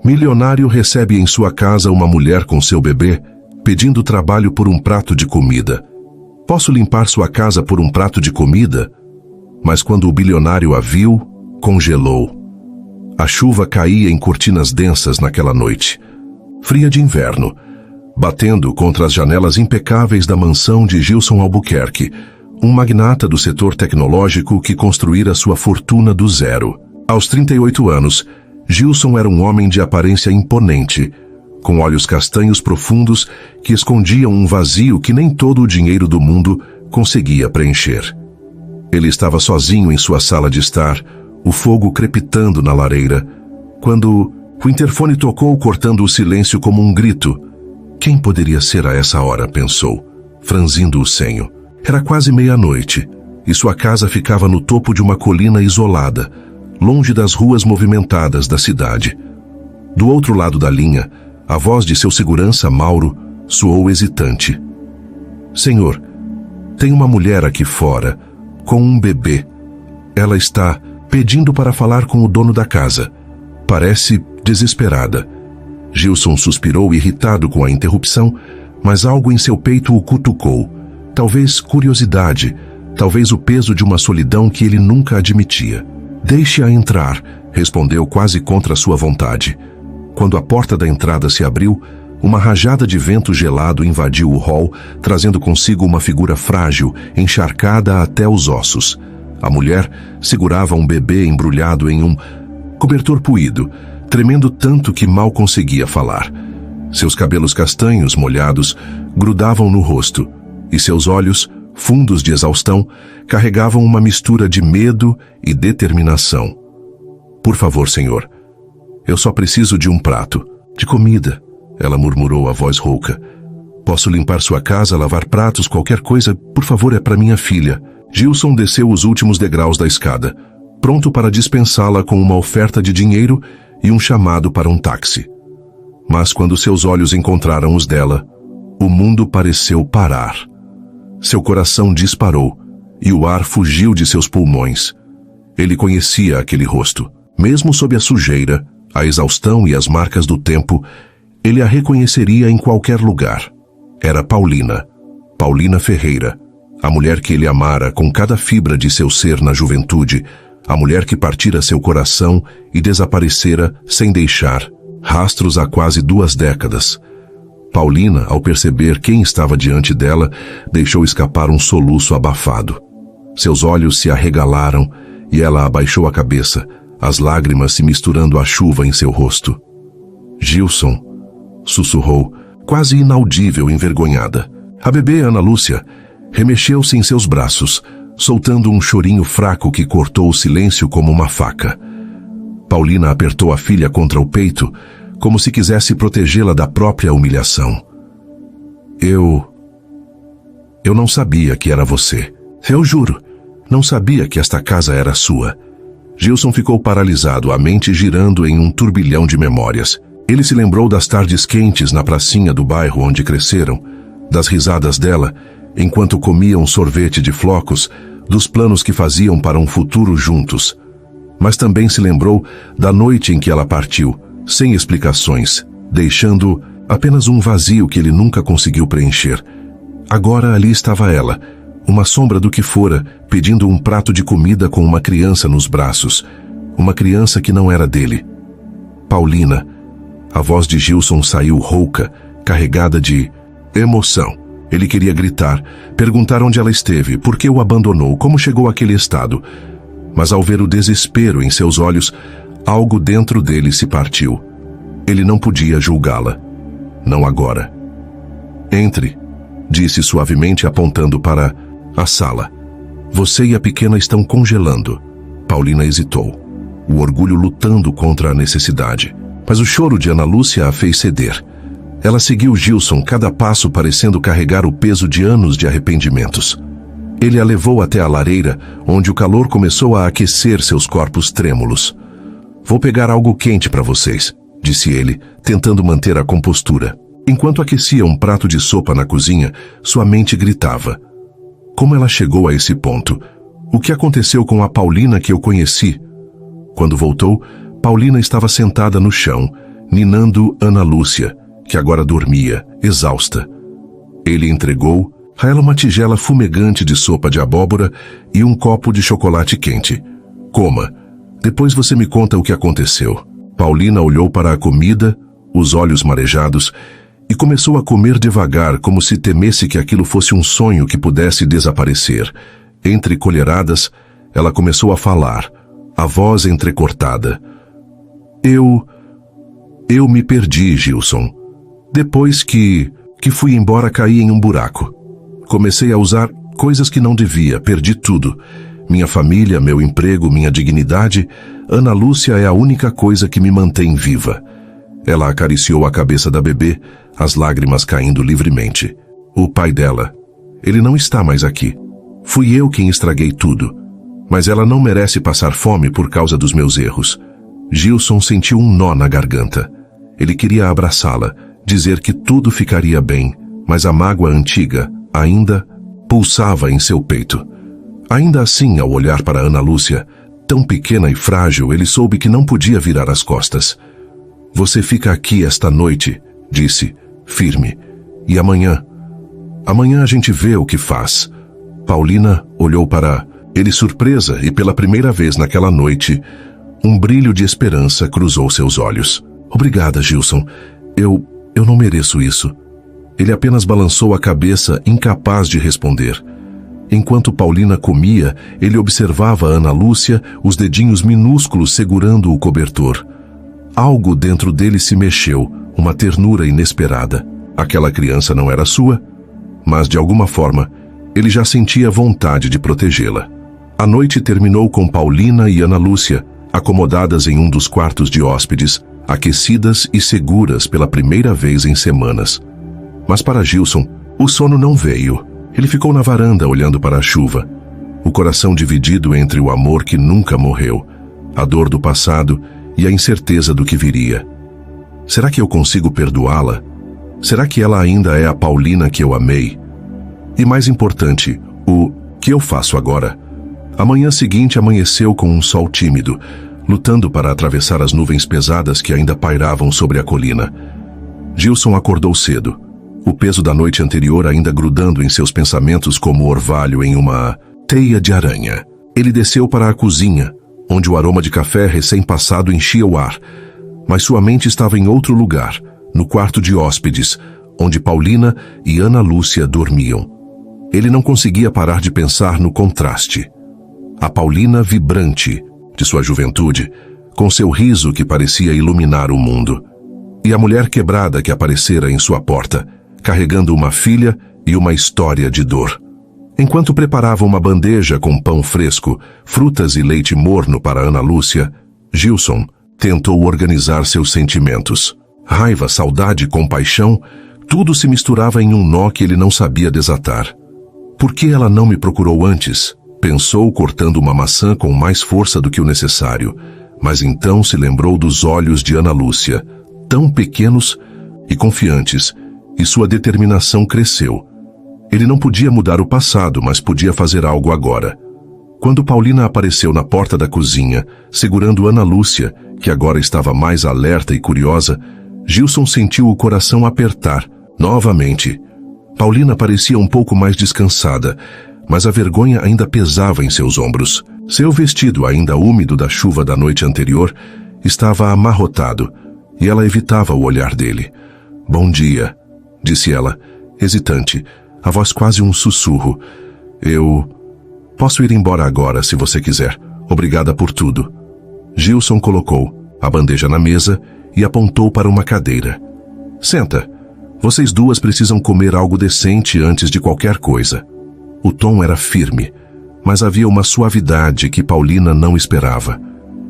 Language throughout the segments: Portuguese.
Milionário recebe em sua casa uma mulher com seu bebê, pedindo trabalho por um prato de comida. Posso limpar sua casa por um prato de comida? Mas quando o bilionário a viu, congelou. A chuva caía em cortinas densas naquela noite, fria de inverno, batendo contra as janelas impecáveis da mansão de Gilson Albuquerque, um magnata do setor tecnológico que construíra sua fortuna do zero. Aos 38 anos, Gilson era um homem de aparência imponente, com olhos castanhos profundos que escondiam um vazio que nem todo o dinheiro do mundo conseguia preencher. Ele estava sozinho em sua sala de estar, o fogo crepitando na lareira, quando o interfone tocou, cortando o silêncio como um grito. Quem poderia ser a essa hora, pensou, franzindo o senho. Era quase meia-noite, e sua casa ficava no topo de uma colina isolada, longe das ruas movimentadas da cidade. Do outro lado da linha, a voz de seu segurança, Mauro, soou hesitante. Senhor, tem uma mulher aqui fora, com um bebê. Ela está pedindo para falar com o dono da casa. Parece desesperada. Gilson suspirou, irritado com a interrupção, mas algo em seu peito o cutucou. Talvez curiosidade, talvez o peso de uma solidão que ele nunca admitia. Deixe-a entrar, respondeu quase contra sua vontade. Quando a porta da entrada se abriu, uma rajada de vento gelado invadiu o hall, trazendo consigo uma figura frágil, encharcada até os ossos. A mulher segurava um bebê embrulhado em um cobertor puído, tremendo tanto que mal conseguia falar. Seus cabelos castanhos, molhados, grudavam no rosto, e seus olhos, fundos de exaustão, carregavam uma mistura de medo e determinação. Por favor, senhor, eu só preciso de um prato, de comida, ela murmurou a voz rouca. Posso limpar sua casa, lavar pratos, qualquer coisa, por favor, é para minha filha. Gilson desceu os últimos degraus da escada, pronto para dispensá-la com uma oferta de dinheiro e um chamado para um táxi. Mas quando seus olhos encontraram os dela, o mundo pareceu parar. Seu coração disparou e o ar fugiu de seus pulmões. Ele conhecia aquele rosto. Mesmo sob a sujeira, a exaustão e as marcas do tempo, ele a reconheceria em qualquer lugar. Era Paulina, Paulina Ferreira, a mulher que ele amara com cada fibra de seu ser na juventude, a mulher que partira seu coração e desaparecera sem deixar rastros há quase 2 décadas. Paulina, ao perceber quem estava diante dela, deixou escapar um soluço abafado. Seus olhos se arregalaram e ela abaixou a cabeça, as lágrimas se misturando à chuva em seu rosto. Gilson, sussurrou, quase inaudível, envergonhada. A bebê, Ana Lúcia, remexeu-se em seus braços, soltando um chorinho fraco que cortou o silêncio como uma faca. Paulina apertou a filha contra o peito, como se quisesse protegê-la da própria humilhação. Eu não sabia que era você. Eu juro, não sabia que esta casa era sua. Gilson ficou paralisado, a mente girando em um turbilhão de memórias. Ele se lembrou das tardes quentes na pracinha do bairro onde cresceram, das risadas dela, enquanto comiam sorvete de flocos, dos planos que faziam para um futuro juntos. Mas também se lembrou da noite em que ela partiu, sem explicações, deixando apenas um vazio que ele nunca conseguiu preencher. Agora ali estava ela, uma sombra do que fora, pedindo um prato de comida com uma criança nos braços, uma criança que não era dele. Paulina. A voz de Gilson saiu rouca, carregada de emoção. Ele queria gritar, perguntar onde ela esteve, por que o abandonou, como chegou àquele estado. Mas ao ver o desespero em seus olhos, algo dentro dele se partiu. Ele não podia julgá-la. Não agora. Entre, disse suavemente apontando para a sala. Você e a pequena estão congelando. Paulina hesitou, o orgulho lutando contra a necessidade. Mas o choro de Ana Lúcia a fez ceder. Ela seguiu Gilson, cada passo parecendo carregar o peso de anos de arrependimentos. Ele a levou até a lareira, onde o calor começou a aquecer seus corpos trêmulos. Vou pegar algo quente para vocês, disse ele, tentando manter a compostura. Enquanto aquecia um prato de sopa na cozinha, sua mente gritava. Como ela chegou a esse ponto? O que aconteceu com a Paulina que eu conheci? Quando voltou, Paulina estava sentada no chão, ninando Ana Lúcia, que agora dormia, exausta. Ele entregou a ela uma tigela fumegante de sopa de abóbora e um copo de chocolate quente. Coma. Depois você me conta o que aconteceu. Paulina olhou para a comida, os olhos marejados, e começou a comer devagar, como se temesse que aquilo fosse um sonho que pudesse desaparecer. Entre colheradas, ela começou a falar, a voz entrecortada. Eu me perdi, Gilson. Depois que fui embora, caí em um buraco. Comecei a usar coisas que não devia, perdi tudo. Minha família, meu emprego, minha dignidade. Ana Lúcia é a única coisa que me mantém viva. Ela acariciou a cabeça da bebê, as lágrimas caindo livremente. O pai dela, ele não está mais aqui. Fui eu quem estraguei tudo. Mas ela não merece passar fome por causa dos meus erros. Gilson sentiu um nó na garganta. Ele queria abraçá-la, dizer que tudo ficaria bem, mas a mágoa antiga ainda pulsava em seu peito. Ainda assim, ao olhar para Ana Lúcia, tão pequena e frágil, ele soube que não podia virar as costas. Você fica aqui esta noite, disse, firme. E amanhã a gente vê o que faz. Paulina olhou para ele surpresa e pela primeira vez naquela noite, um brilho de esperança cruzou seus olhos. Obrigada, Gilson. Eu não mereço isso. Ele apenas balançou a cabeça, incapaz de responder. Enquanto Paulina comia, ele observava Ana Lúcia, os dedinhos minúsculos segurando o cobertor. Algo dentro dele se mexeu, uma ternura inesperada. Aquela criança não era sua, mas de alguma forma, ele já sentia vontade de protegê-la. A noite terminou com Paulina e Ana Lúcia, acomodadas em um dos quartos de hóspedes, aquecidas e seguras pela primeira vez em semanas. Mas para Gilson, o sono não veio. Ele ficou na varanda olhando para a chuva, o coração dividido entre o amor que nunca morreu, a dor do passado e a incerteza do que viria. Será que eu consigo perdoá-la? Será que ela ainda é a Paulina que eu amei? E mais importante, o que eu faço agora? A manhã seguinte amanheceu com um sol tímido, lutando para atravessar as nuvens pesadas que ainda pairavam sobre a colina. Gilson acordou cedo, o peso da noite anterior ainda grudando em seus pensamentos como orvalho em uma teia de aranha. Ele desceu para a cozinha, onde o aroma de café recém-passado enchia o ar, mas sua mente estava em outro lugar, no quarto de hóspedes, onde Paulina e Ana Lúcia dormiam. Ele não conseguia parar de pensar no contraste. A Paulina vibrante, de sua juventude, com seu riso que parecia iluminar o mundo, e a mulher quebrada que aparecera em sua porta, carregando uma filha e uma história de dor. Enquanto preparava uma bandeja com pão fresco, frutas e leite morno para Ana Lúcia, Gilson tentou organizar seus sentimentos. Raiva, saudade, compaixão, tudo se misturava em um nó que ele não sabia desatar. Por que ela não me procurou antes? Pensou, cortando uma maçã com mais força do que o necessário, mas então se lembrou dos olhos de Ana Lúcia, tão pequenos e confiantes, e sua determinação cresceu. Ele não podia mudar o passado, mas podia fazer algo agora. Quando Paulina apareceu na porta da cozinha, segurando Ana Lúcia, que agora estava mais alerta e curiosa, Gilson sentiu o coração apertar, novamente. Paulina parecia um pouco mais descansada, mas a vergonha ainda pesava em seus ombros. Seu vestido, ainda úmido da chuva da noite anterior, estava amarrotado, e ela evitava o olhar dele. Bom dia, disse ela, hesitante, a voz quase um sussurro. Eu posso ir embora agora, se você quiser. Obrigada por tudo. Gilson colocou a bandeja na mesa e apontou para uma cadeira. Senta. Vocês duas precisam comer algo decente antes de qualquer coisa. O tom era firme, mas havia uma suavidade que Paulina não esperava.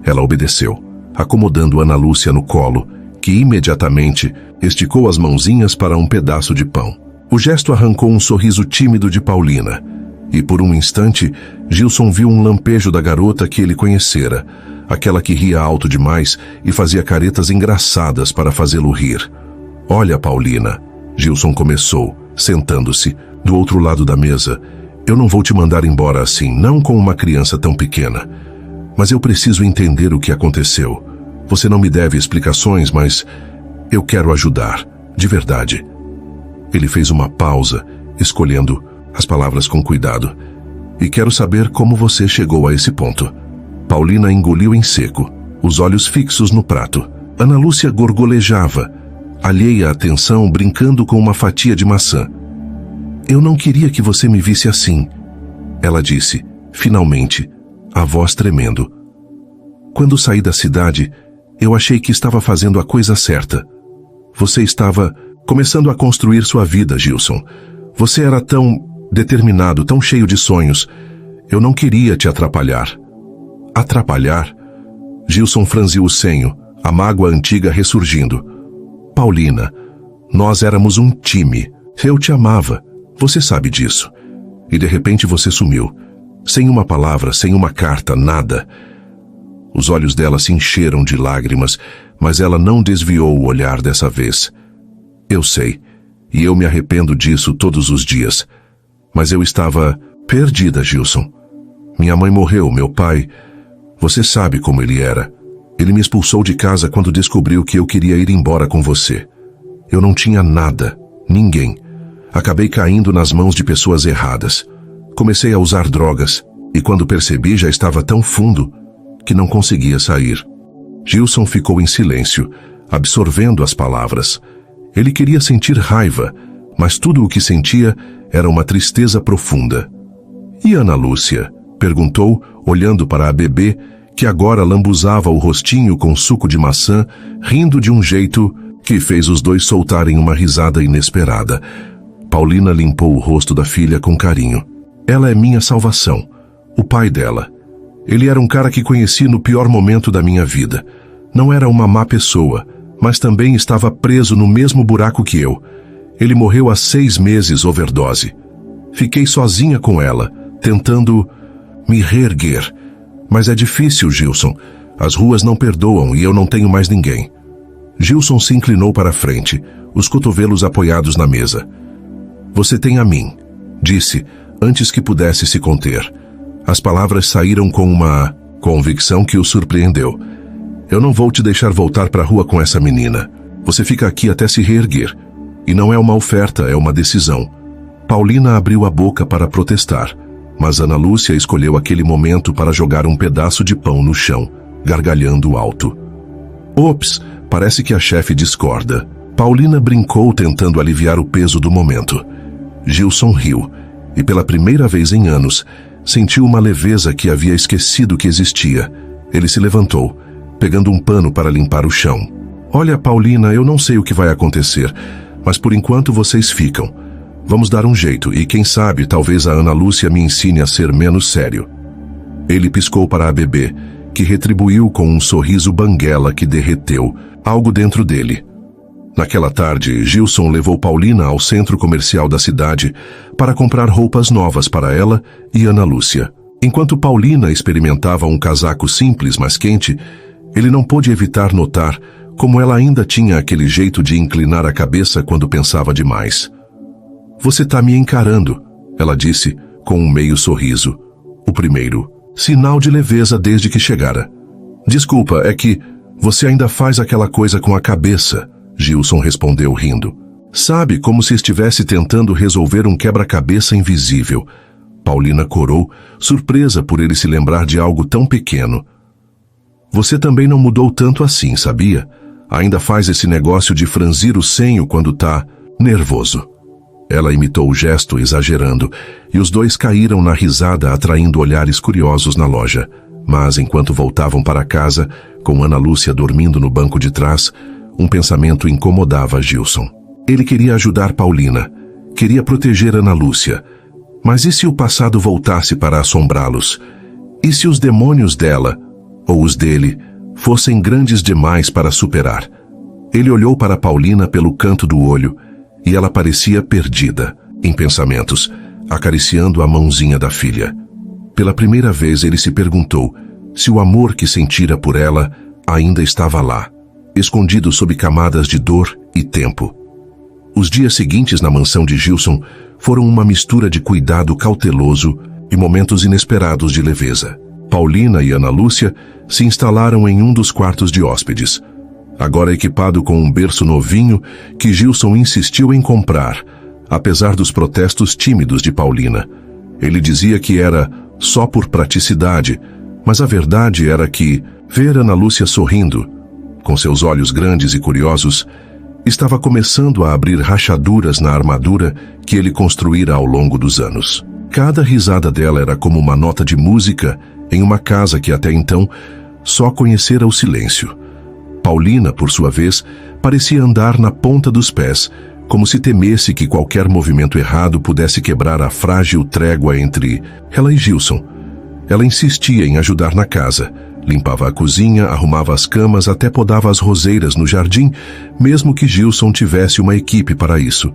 Ela obedeceu, acomodando Ana Lúcia no colo, que imediatamente esticou as mãozinhas para um pedaço de pão. O gesto arrancou um sorriso tímido de Paulina, e por um instante, Gilson viu um lampejo da garota que ele conhecera, aquela que ria alto demais e fazia caretas engraçadas para fazê-lo rir. Olha, Paulina, Gilson começou, sentando-se, do outro lado da mesa. Eu não vou te mandar embora assim, não com uma criança tão pequena. Mas eu preciso entender o que aconteceu. Você não me deve explicações, mas eu quero ajudar, de verdade. Ele fez uma pausa, escolhendo as palavras com cuidado. E quero saber como você chegou a esse ponto. Paulina engoliu em seco, os olhos fixos no prato. Ana Lúcia gorgolejava, alheia à atenção, brincando com uma fatia de maçã. Eu não queria que você me visse assim, ela disse, finalmente, a voz tremendo. Quando saí da cidade, eu achei que estava fazendo a coisa certa. Você estava começando a construir sua vida, Gilson. Você era tão determinado, tão cheio de sonhos. Eu não queria te atrapalhar. Atrapalhar? Gilson franziu o senho, a mágoa antiga ressurgindo. Paulina, nós éramos um time. Eu te amava. Você sabe disso. E de repente você sumiu. Sem uma palavra, sem uma carta, nada. Os olhos dela se encheram de lágrimas, mas ela não desviou o olhar dessa vez. Eu sei, e eu me arrependo disso todos os dias. Mas eu estava perdida, Gilson. Minha mãe morreu, meu pai... Você sabe como ele era. Ele me expulsou de casa quando descobriu que eu queria ir embora com você. Eu não tinha nada, ninguém. Acabei caindo nas mãos de pessoas erradas. Comecei a usar drogas, e quando percebi já estava tão fundo que não conseguia sair. Gilson ficou em silêncio, absorvendo as palavras. Ele queria sentir raiva, mas tudo o que sentia era uma tristeza profunda. E Ana Lúcia? Perguntou, olhando para a bebê, que agora lambuzava o rostinho com suco de maçã, rindo de um jeito que fez os dois soltarem uma risada inesperada. Paulina limpou o rosto da filha com carinho. Ela é minha salvação. O pai dela. Ele era um cara que conheci no pior momento da minha vida. Não era uma má pessoa, mas também estava preso no mesmo buraco que eu. Ele morreu há 6 meses, overdose. Fiquei sozinha com ela, tentando me reerguer. Mas é difícil, Gilson. As ruas não perdoam e eu não tenho mais ninguém. Gilson se inclinou para a frente, os cotovelos apoiados na mesa. Você tem a mim, disse, antes que pudesse se conter. As palavras saíram com uma convicção que o surpreendeu. Eu não vou te deixar voltar para a rua com essa menina. Você fica aqui até se reerguer. E não é uma oferta, é uma decisão. Paulina abriu a boca para protestar, mas Ana Lúcia escolheu aquele momento para jogar um pedaço de pão no chão, gargalhando alto. Ops, parece que a chefe discorda. Paulina brincou tentando aliviar o peso do momento. Gilson riu, e pela primeira vez em anos, sentiu uma leveza que havia esquecido que existia. Ele se levantou, pegando um pano para limpar o chão. Olha, Paulina, eu não sei o que vai acontecer, mas por enquanto vocês ficam. Vamos dar um jeito e, quem sabe, talvez a Ana Lúcia me ensine a ser menos sério. Ele piscou para a bebê, que retribuiu com um sorriso banguela que derreteu, algo dentro dele. Naquela tarde, Gilson levou Paulina ao centro comercial da cidade para comprar roupas novas para ela e Ana Lúcia. Enquanto Paulina experimentava um casaco simples, mas quente, ele não pôde evitar notar como ela ainda tinha aquele jeito de inclinar a cabeça quando pensava demais. Você está me encarando, ela disse, com um meio sorriso. O primeiro sinal de leveza desde que chegara. Desculpa, é que você ainda faz aquela coisa com a cabeça, Gilson respondeu rindo. Sabe, como se estivesse tentando resolver um quebra-cabeça invisível. Paulina corou, surpresa por ele se lembrar de algo tão pequeno. Você também não mudou tanto assim, sabia? Ainda faz esse negócio de franzir o senho quando tá nervoso. Ela imitou o gesto, exagerando, e os dois caíram na risada, atraindo olhares curiosos na loja. Mas, enquanto voltavam para casa, com Ana Lúcia dormindo no banco de trás, um pensamento incomodava Gilson. Ele queria ajudar Paulina, queria proteger Ana Lúcia. Mas e se o passado voltasse para assombrá-los? E se os demônios dela, ou os dele, fossem grandes demais para superar? Ele olhou para Paulina pelo canto do olho, e ela parecia perdida, em pensamentos, acariciando a mãozinha da filha. Pela primeira vez ele se perguntou se o amor que sentira por ela ainda estava lá, escondido sob camadas de dor e tempo. Os dias seguintes na mansão de Gilson foram uma mistura de cuidado cauteloso e momentos inesperados de leveza. Paulina e Ana Lúcia se instalaram em um dos quartos de hóspedes, agora equipado com um berço novinho que Gilson insistiu em comprar, apesar dos protestos tímidos de Paulina. Ele dizia que era só por praticidade, mas a verdade era que ver Ana Lúcia sorrindo, com seus olhos grandes e curiosos, estava começando a abrir rachaduras na armadura que ele construíra ao longo dos anos. Cada risada dela era como uma nota de música em uma casa que até então só conhecera o silêncio. Paulina, por sua vez, parecia andar na ponta dos pés, como se temesse que qualquer movimento errado pudesse quebrar a frágil trégua entre ela e Gilson. Ela insistia em ajudar na casa, limpava a cozinha, arrumava as camas, até podava as roseiras no jardim, mesmo que Gilson tivesse uma equipe para isso.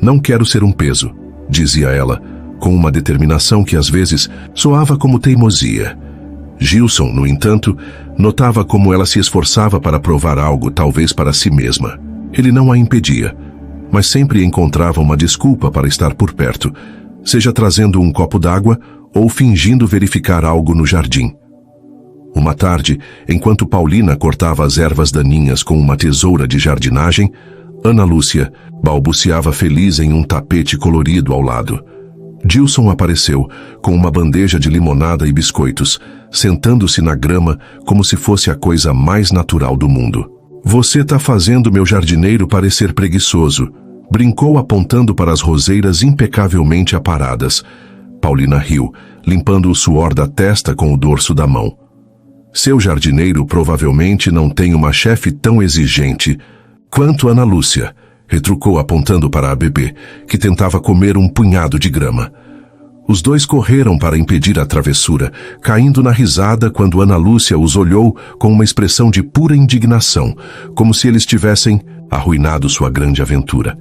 "Não quero ser um peso", dizia ela, com uma determinação que às vezes soava como teimosia. Gilson, no entanto, notava como ela se esforçava para provar algo, talvez para si mesma. Ele não a impedia, mas sempre encontrava uma desculpa para estar por perto, seja trazendo um copo d'água ou fingindo verificar algo no jardim. Uma tarde, enquanto Paulina cortava as ervas daninhas com uma tesoura de jardinagem, Ana Lúcia balbuciava feliz em um tapete colorido ao lado. Gilson apareceu, com uma bandeja de limonada e biscoitos, sentando-se na grama como se fosse a coisa mais natural do mundo. "Você tá fazendo meu jardineiro parecer preguiçoso", brincou apontando para as roseiras impecavelmente aparadas. Paulina riu, limpando o suor da testa com o dorso da mão. "Seu jardineiro provavelmente não tem uma chefe tão exigente quanto Ana Lúcia", retrucou apontando para a bebê, que tentava comer um punhado de grama. Os dois correram para impedir a travessura, caindo na risada quando Ana Lúcia os olhou com uma expressão de pura indignação, como se eles tivessem arruinado sua grande aventura.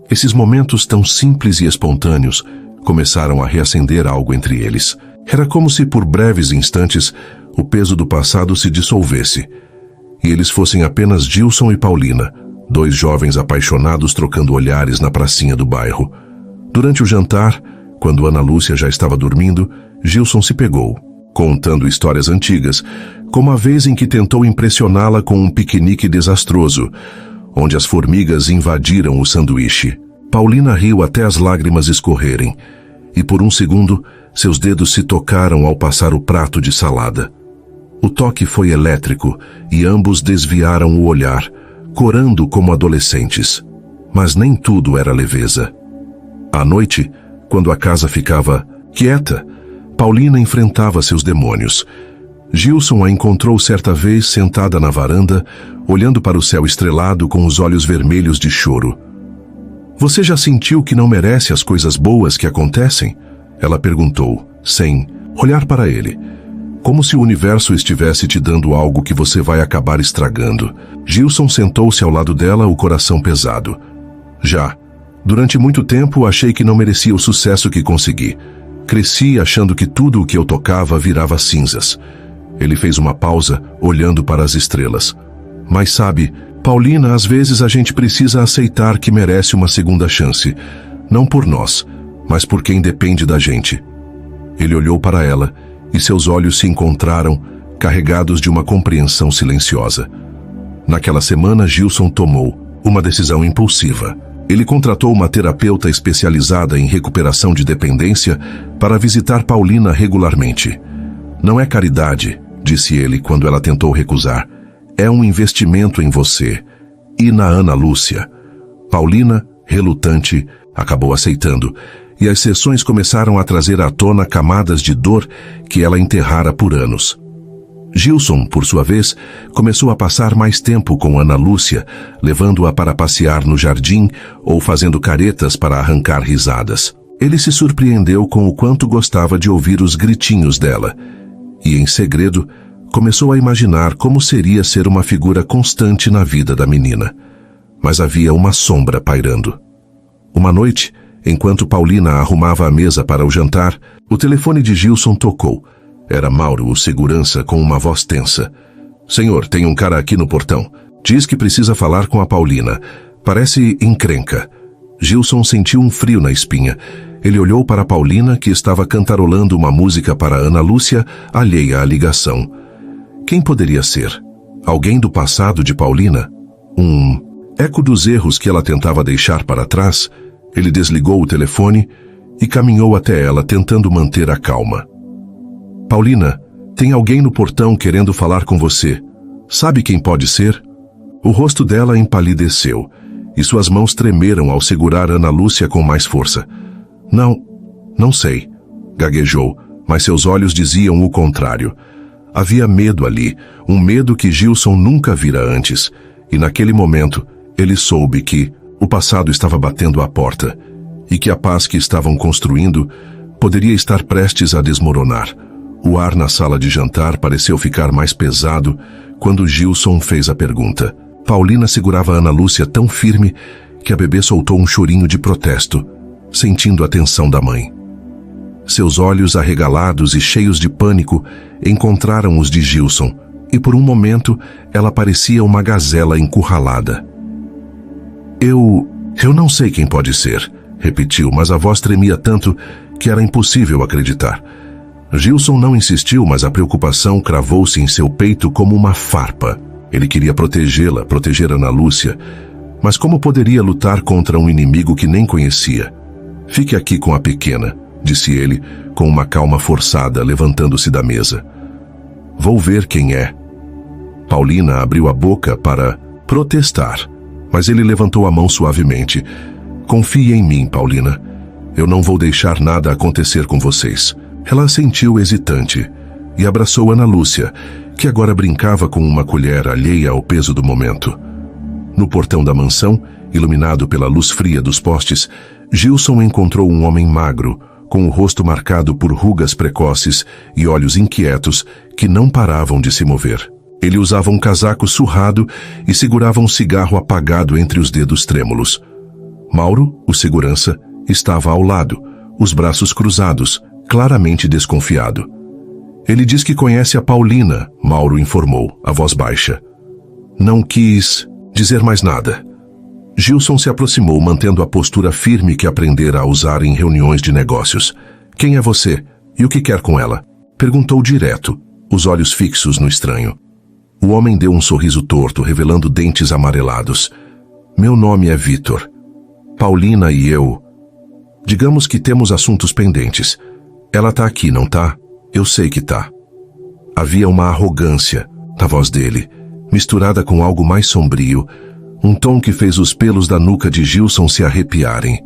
Esses momentos tão simples e espontâneos começaram a reacender algo entre eles. Era como se por breves instantes o peso do passado se dissolvesse, e eles fossem apenas Gilson e Paulina, dois jovens apaixonados trocando olhares na pracinha do bairro. Durante o jantar, quando Ana Lúcia já estava dormindo, Gilson se pegou, contando histórias antigas, como a vez em que tentou impressioná-la com um piquenique desastroso, onde as formigas invadiram o sanduíche. Paulina riu até as lágrimas escorrerem, e por um segundo, seus dedos se tocaram ao passar o prato de salada. O toque foi elétrico, e ambos desviaram o olhar, corando como adolescentes. Mas nem tudo era leveza. À noite, quando a casa ficava quieta, Paulina enfrentava seus demônios. Gilson a encontrou certa vez sentada na varanda, olhando para o céu estrelado com os olhos vermelhos de choro. "Você já sentiu que não merece as coisas boas que acontecem?" Ela perguntou, sem olhar para ele. "Como se o universo estivesse te dando algo que você vai acabar estragando." Gilson sentou-se ao lado dela, o coração pesado. "Já. Durante muito tempo achei que não merecia o sucesso que consegui. Cresci achando que tudo o que eu tocava virava cinzas." Ele fez uma pausa, olhando para as estrelas. "Mas sabe, Paulina, às vezes a gente precisa aceitar que merece uma segunda chance. Não por nós, mas por quem depende da gente." Ele olhou para ela, e seus olhos se encontraram, carregados de uma compreensão silenciosa. Naquela semana, Gilson tomou uma decisão impulsiva. Ele contratou uma terapeuta especializada em recuperação de dependência para visitar Paulina regularmente. "Não é caridade", disse ele quando ela tentou recusar. "É um investimento em você e na Ana Lúcia." Paulina, relutante, acabou aceitando, e as sessões começaram a trazer à tona camadas de dor que ela enterrara por anos. Gilson, por sua vez, começou a passar mais tempo com Ana Lúcia, levando-a para passear no jardim ou fazendo caretas para arrancar risadas. Ele se surpreendeu com o quanto gostava de ouvir os gritinhos dela, e, em segredo, começou a imaginar como seria ser uma figura constante na vida da menina. Mas havia uma sombra pairando. Uma noite, enquanto Paulina arrumava a mesa para o jantar, o telefone de Gilson tocou. Era Mauro, o segurança, com uma voz tensa. "Senhor, tem um cara aqui no portão. Diz que precisa falar com a Paulina. Parece encrenca." Gilson sentiu um frio na espinha. Ele olhou para Paulina, que estava cantarolando uma música para Ana Lúcia, alheia à ligação. Quem poderia ser? Alguém do passado de Paulina? Um eco dos erros que ela tentava deixar para trás? Ele desligou o telefone e caminhou até ela, tentando manter a calma. Paulina, tem alguém no portão querendo falar com você. Sabe quem pode ser? O rosto dela empalideceu e suas mãos tremeram ao segurar Ana Lúcia com mais força. Não sei, gaguejou, mas seus olhos diziam o contrário. Havia medo ali, um medo que Gilson nunca vira antes, e naquele momento ele soube que o passado estava batendo à porta e que a paz que estavam construindo poderia estar prestes a desmoronar. O ar na sala de jantar pareceu ficar mais pesado quando Gilson fez a pergunta. Paulina segurava Ana Lúcia tão firme que a bebê soltou um chorinho de protesto, sentindo a tensão da mãe. Seus olhos arregalados e cheios de pânico encontraram os de Gilson, e por um momento ela parecia uma gazela encurralada. Eu não sei quem pode ser, repetiu, mas a voz tremia tanto que era impossível acreditar. Gilson não insistiu, mas a preocupação cravou-se em seu peito como uma farpa. Ele queria protegê-la, proteger Ana Lúcia, mas como poderia lutar contra um inimigo que nem conhecia? Fique aqui com a pequena, disse ele, com uma calma forçada, levantando-se da mesa. Vou ver quem é. Paulina abriu a boca para protestar, mas ele levantou a mão suavemente. Confie em mim, Paulina. Eu não vou deixar nada acontecer com vocês. Ela assentiu hesitante e abraçou Ana Lúcia, que agora brincava com uma colher alheia ao peso do momento. No portão da mansão, iluminado pela luz fria dos postes, Gilson encontrou um homem magro, com o rosto marcado por rugas precoces e olhos inquietos que não paravam de se mover. Ele usava um casaco surrado e segurava um cigarro apagado entre os dedos trêmulos. Mauro, o segurança, estava ao lado, os braços cruzados, claramente desconfiado. Ele diz que conhece a Paulina, Mauro informou, a voz baixa. Não quis dizer mais nada. Gilson se aproximou, mantendo a postura firme que aprendera a usar em reuniões de negócios. Quem é você? E o que quer com ela? Perguntou direto, os olhos fixos no estranho. O homem deu um sorriso torto, revelando dentes amarelados. Meu nome é Vitor. Paulina e eu... Digamos que temos assuntos pendentes. Ela tá aqui, não tá? Eu sei que tá. Havia uma arrogância na voz dele, misturada com algo mais sombrio, um tom que fez os pelos da nuca de Gilson se arrepiarem.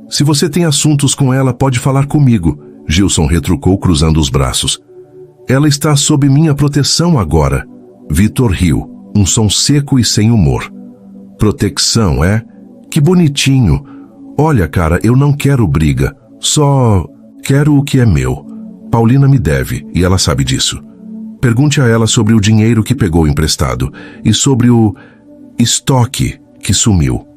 Se você tem assuntos com ela, pode falar comigo, Gilson retrucou, cruzando os braços. Ela está sob minha proteção agora. Vitor riu, um som seco e sem humor. Proteção, é? Que bonitinho. Olha, cara, eu não quero briga. Só quero o que é meu. Paulina me deve, e ela sabe disso. Pergunte a ela sobre o dinheiro que pegou emprestado e sobre o estoque que sumiu.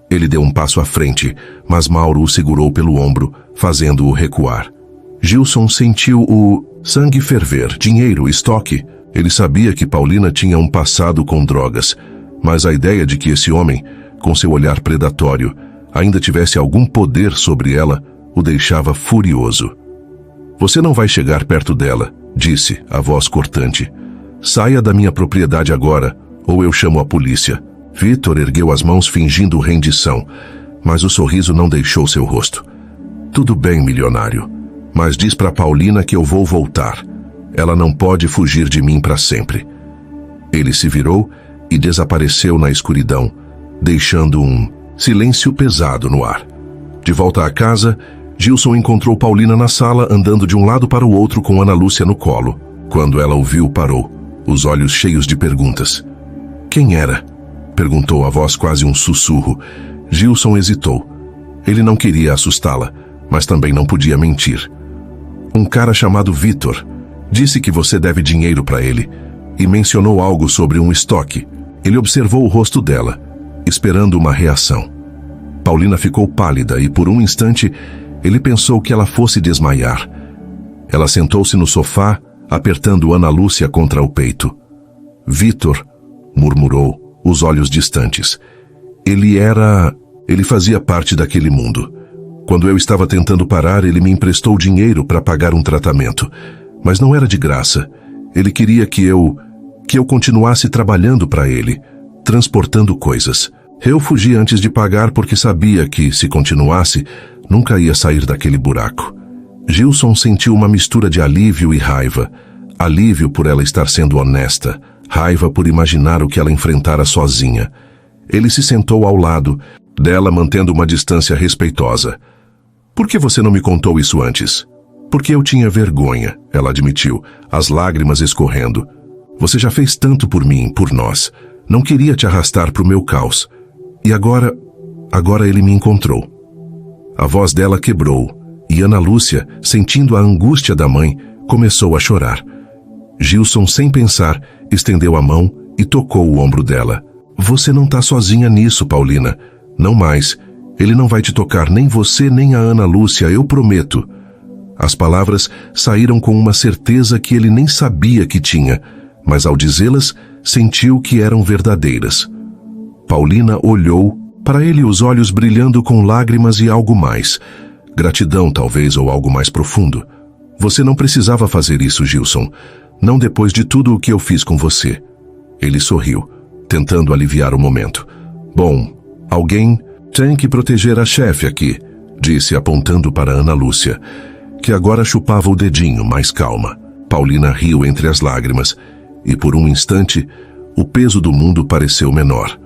Ele deu um passo à frente, mas Mauro o segurou pelo ombro, fazendo-o recuar. Gilson sentiu o sangue ferver. Dinheiro, estoque. Ele sabia que Paulina tinha um passado com drogas, mas a ideia de que esse homem, com seu olhar predatório, ainda tivesse algum poder sobre ela, o deixava furioso. Você não vai chegar perto dela, disse, a voz cortante. Saia da minha propriedade agora, ou eu chamo a polícia. Vitor ergueu as mãos fingindo rendição, mas o sorriso não deixou seu rosto. Tudo bem, milionário, mas diz para Paulina que eu vou voltar. Ela não pode fugir de mim para sempre. Ele se virou e desapareceu na escuridão, deixando um silêncio pesado no ar. De volta à casa, Gilson encontrou Paulina na sala, andando de um lado para o outro com Ana Lúcia no colo. Quando ela o viu, parou, os olhos cheios de perguntas. Quem era? Perguntou a voz quase um sussurro. Gilson hesitou. Ele não queria assustá-la, mas também não podia mentir. Um cara chamado Vitor. Disse que você deve dinheiro para ele e mencionou algo sobre um estoque. Ele observou o rosto dela, esperando uma reação. Paulina ficou pálida e, por um instante, ele pensou que ela fosse desmaiar. Ela sentou-se no sofá, apertando Ana Lúcia contra o peito. Vitor, murmurou, os olhos distantes. Ele fazia parte daquele mundo. Quando eu estava tentando parar, ele me emprestou dinheiro para pagar um tratamento. Mas não era de graça. Ele queria que eu que eu continuasse trabalhando para ele, transportando coisas. Eu fugi antes de pagar porque sabia que, se continuasse, nunca ia sair daquele buraco. Gilson sentiu uma mistura de alívio e raiva. Alívio por ela estar sendo honesta, raiva por imaginar o que ela enfrentara sozinha. Ele se sentou ao lado dela, mantendo uma distância respeitosa. Por que você não me contou isso antes? Porque eu tinha vergonha, ela admitiu, as lágrimas escorrendo. Você já fez tanto por mim, por nós. Não queria te arrastar para o meu caos. E agora ele me encontrou. A voz dela quebrou, e Ana Lúcia, sentindo a angústia da mãe, começou a chorar. Gilson, sem pensar, estendeu a mão e tocou o ombro dela. Você não está sozinha nisso, Paulina. Não mais. Ele não vai te tocar, nem você nem a Ana Lúcia, eu prometo. As palavras saíram com uma certeza que ele nem sabia que tinha, mas ao dizê-las, sentiu que eram verdadeiras. Paulina olhou para ele, os olhos brilhando com lágrimas e algo mais. Gratidão, talvez, ou algo mais profundo. Você não precisava fazer isso, Gilson. Não depois de tudo o que eu fiz com você. Ele sorriu, tentando aliviar o momento. Bom, alguém tem que proteger a chefe aqui, disse apontando para Ana Lúcia, que agora chupava o dedinho, mais calma. Paulina riu entre as lágrimas, e por um instante, o peso do mundo pareceu menor.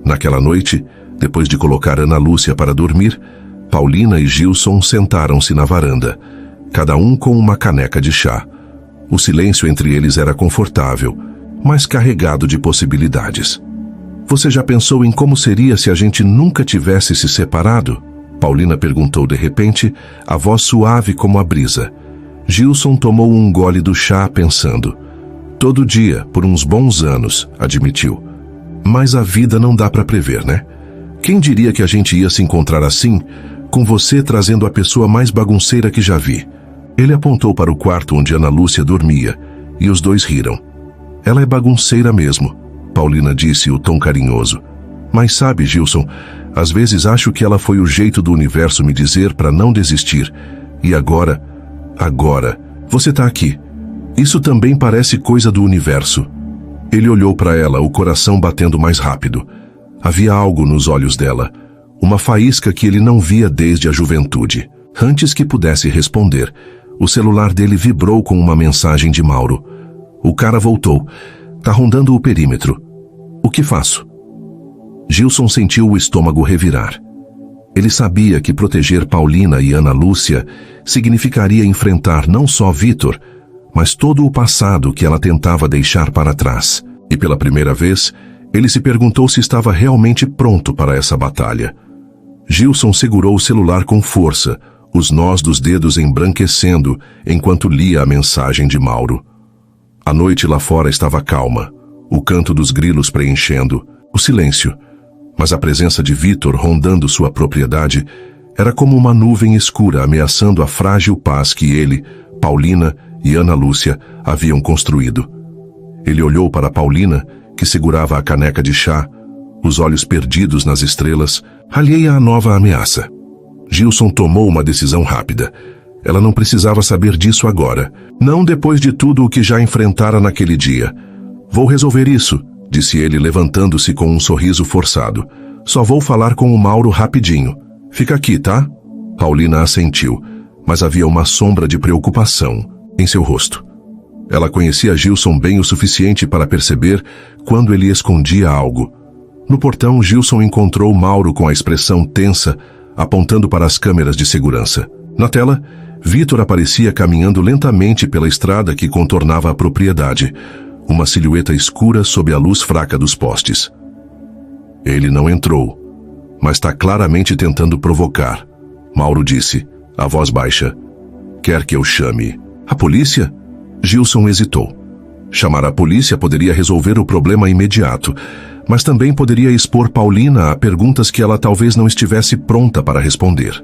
Naquela noite, depois de colocar Ana Lúcia para dormir, Paulina e Gilson sentaram-se na varanda, cada um com uma caneca de chá. O silêncio entre eles era confortável, mas carregado de possibilidades. Você já pensou em como seria se a gente nunca tivesse se separado? Paulina perguntou de repente, a voz suave como a brisa. Gilson tomou um gole do chá pensando. Todo dia, por uns bons anos, admitiu. Mas a vida não dá para prever, né? Quem diria que a gente ia se encontrar assim, com você trazendo a pessoa mais bagunceira que já vi? Ele apontou para o quarto onde Ana Lúcia dormia, e os dois riram. Ela é bagunceira mesmo, Paulina disse, o tom carinhoso. Mas sabe, Gilson, às vezes acho que ela foi o jeito do universo me dizer para não desistir. E agora, você tá aqui. Isso também parece coisa do universo. Ele olhou para ela, o coração batendo mais rápido. Havia algo nos olhos dela, uma faísca que ele não via desde a juventude. Antes que pudesse responder, o celular dele vibrou com uma mensagem de Mauro. O cara voltou. Tá rondando o perímetro. O que faço? Gilson sentiu o estômago revirar. Ele sabia que proteger Paulina e Ana Lúcia significaria enfrentar não só Vitor, mas todo o passado que ela tentava deixar para trás. E pela primeira vez, ele se perguntou se estava realmente pronto para essa batalha. Gilson segurou o celular com força, os nós dos dedos embranquecendo enquanto lia a mensagem de Mauro. A noite lá fora estava calma, o canto dos grilos preenchendo, o silêncio. Mas a presença de Vitor rondando sua propriedade era como uma nuvem escura ameaçando a frágil paz que ele, Paulina e Ana Lúcia haviam construído. Ele olhou para Paulina, que segurava a caneca de chá, os olhos perdidos nas estrelas, alheia à nova ameaça. Gilson tomou uma decisão rápida. Ela não precisava saber disso agora, não depois de tudo o que já enfrentara naquele dia. Vou resolver isso, disse ele levantando-se com um sorriso forçado. Só vou falar com o Mauro rapidinho. Fica aqui, tá? Paulina assentiu, mas havia uma sombra de preocupação em seu rosto. Ela conhecia Gilson bem o suficiente para perceber quando ele escondia algo. No portão, Gilson encontrou Mauro com a expressão tensa, apontando para as câmeras de segurança. Na tela, Vitor aparecia caminhando lentamente pela estrada que contornava a propriedade, uma silhueta escura sob a luz fraca dos postes. Ele não entrou, mas está claramente tentando provocar, Mauro disse, a voz baixa. Quer que eu chame a polícia? Gilson hesitou. Chamar a polícia poderia resolver o problema imediato, mas também poderia expor Paulina a perguntas que ela talvez não estivesse pronta para responder.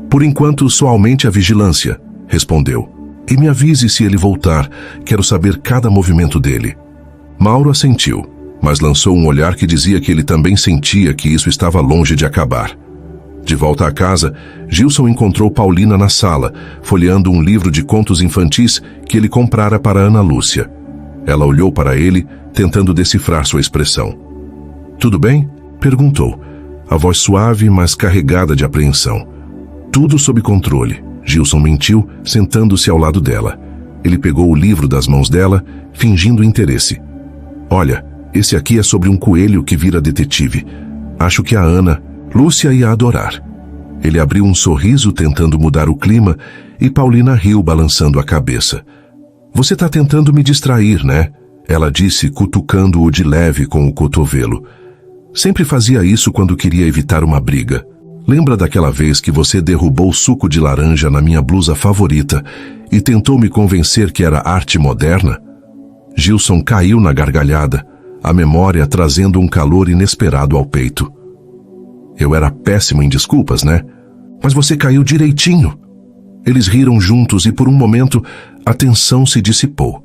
Por enquanto, só aumente a vigilância, respondeu. E me avise se ele voltar, quero saber cada movimento dele. Mauro assentiu, mas lançou um olhar que dizia que ele também sentia que isso estava longe de acabar. De volta à casa, Gilson encontrou Paulina na sala, folheando um livro de contos infantis que ele comprara para Ana Lúcia. Ela olhou para ele, tentando decifrar sua expressão. "Tudo bem?" perguntou, a voz suave, mas carregada de apreensão. "Tudo sob controle." Gilson mentiu, sentando-se ao lado dela. Ele pegou o livro das mãos dela, fingindo interesse. "Olha, esse aqui é sobre um coelho que vira detetive. Acho que a Ana, Lúcia, ia adorar." Ele abriu um sorriso tentando mudar o clima e Paulina riu balançando a cabeça. "Você está tentando me distrair, né?" Ela disse, cutucando-o de leve com o cotovelo. "Sempre fazia isso quando queria evitar uma briga. Lembra daquela vez que você derrubou suco de laranja na minha blusa favorita e tentou me convencer que era arte moderna?" Gilson caiu na gargalhada, a memória trazendo um calor inesperado ao peito. "Eu era péssimo em desculpas, né? Mas você caiu direitinho." Eles riram juntos e por um momento a tensão se dissipou.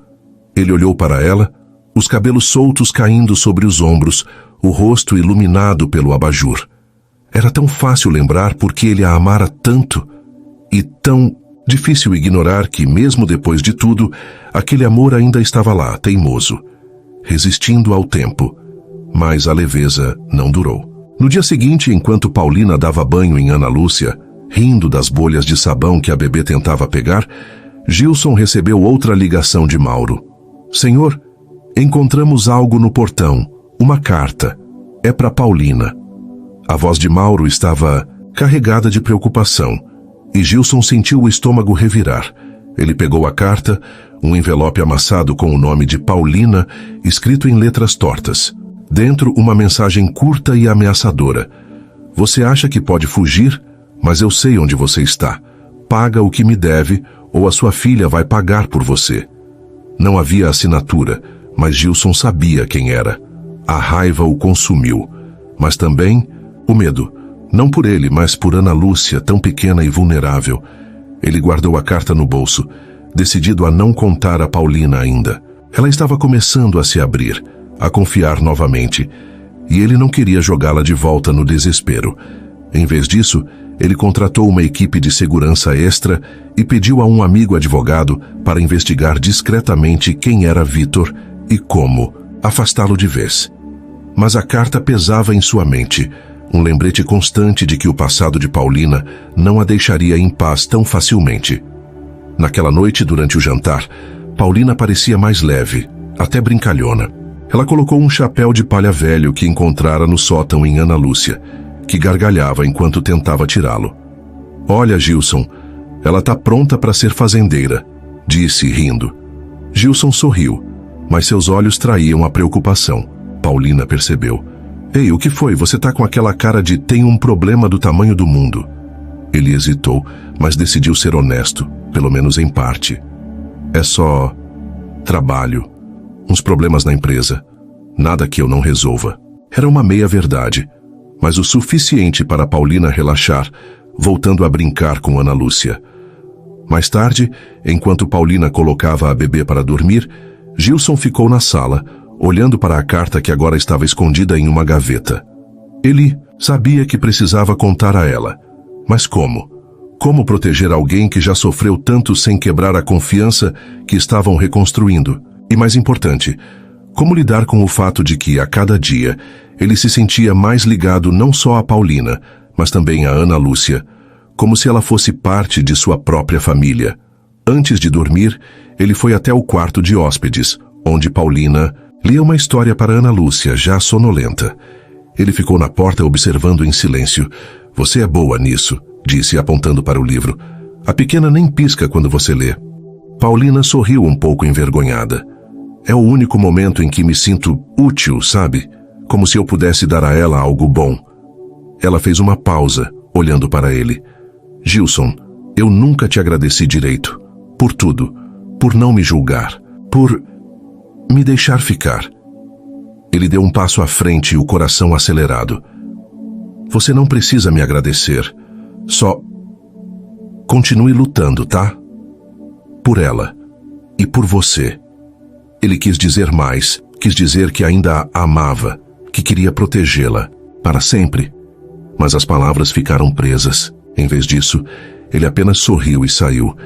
Ele olhou para ela, os cabelos soltos caindo sobre os ombros, o rosto iluminado pelo abajur. Era tão fácil lembrar porque ele a amara tanto e tão difícil ignorar que, mesmo depois de tudo, aquele amor ainda estava lá, teimoso, resistindo ao tempo. Mas a leveza não durou. No dia seguinte, enquanto Paulina dava banho em Ana Lúcia, rindo das bolhas de sabão que a bebê tentava pegar, Gilson recebeu outra ligação de Mauro. "Senhor, encontramos algo no portão, uma carta. É para Paulina." A voz de Mauro estava carregada de preocupação, e Gilson sentiu o estômago revirar. Ele pegou a carta, um envelope amassado com o nome de Paulina, escrito em letras tortas. Dentro, uma mensagem curta e ameaçadora. "Você acha que pode fugir? Mas eu sei onde você está. Paga o que me deve, ou a sua filha vai pagar por você." Não havia assinatura, mas Gilson sabia quem era. A raiva o consumiu, mas também o medo. Não por ele, mas por Ana Lúcia, tão pequena e vulnerável. Ele guardou a carta no bolso, decidido a não contar a Paulina ainda. Ela estava começando a se abrir, a confiar novamente, e ele não queria jogá-la de volta no desespero. Em vez disso, ele contratou uma equipe de segurança extra e pediu a um amigo advogado para investigar discretamente quem era Vitor e como afastá-lo de vez. Mas a carta pesava em sua mente, um lembrete constante de que o passado de Paulina não a deixaria em paz tão facilmente. Naquela noite, durante o jantar, Paulina parecia mais leve, até brincalhona. Ela colocou um chapéu de palha velho que encontrara no sótão em Ana Lúcia, que gargalhava enquanto tentava tirá-lo. "Olha, Gilson, ela está pronta para ser fazendeira", disse, rindo. Gilson sorriu, mas seus olhos traíam a preocupação. Paulina percebeu. "Ei, o que foi? Você tá com aquela cara de tem um problema do tamanho do mundo." Ele hesitou, mas decidiu ser honesto, pelo menos em parte. "É só trabalho, uns problemas na empresa. Nada que eu não resolva." Era uma meia-verdade, mas o suficiente para Paulina relaxar, voltando a brincar com Ana Lúcia. Mais tarde, enquanto Paulina colocava a bebê para dormir, Gilson ficou na sala, olhando para a carta que agora estava escondida em uma gaveta. Ele sabia que precisava contar a ela. Mas como? Como proteger alguém que já sofreu tanto sem quebrar a confiança que estavam reconstruindo? E mais importante, como lidar com o fato de que, a cada dia, ele se sentia mais ligado não só a Paulina, mas também a Ana Lúcia, como se ela fosse parte de sua própria família. Antes de dormir, ele foi até o quarto de hóspedes, onde Paulina lia uma história para Ana Lúcia, já sonolenta. Ele ficou na porta observando em silêncio. "Você é boa nisso", disse apontando para o livro. "A pequena nem pisca quando você lê." Paulina sorriu um pouco envergonhada. "É o único momento em que me sinto útil, sabe? Como se eu pudesse dar a ela algo bom." Ela fez uma pausa, olhando para ele. "Gilson, eu nunca te agradeci direito. Por tudo. Por não me julgar. Por me deixar ficar." Ele deu um passo à frente, o coração acelerado. "Você não precisa me agradecer. Só continue lutando, tá? Por ela. E por você." Ele quis dizer mais, quis dizer que ainda a amava, que queria protegê-la, para sempre. Mas as palavras ficaram presas. Em vez disso, ele apenas sorriu e saiu.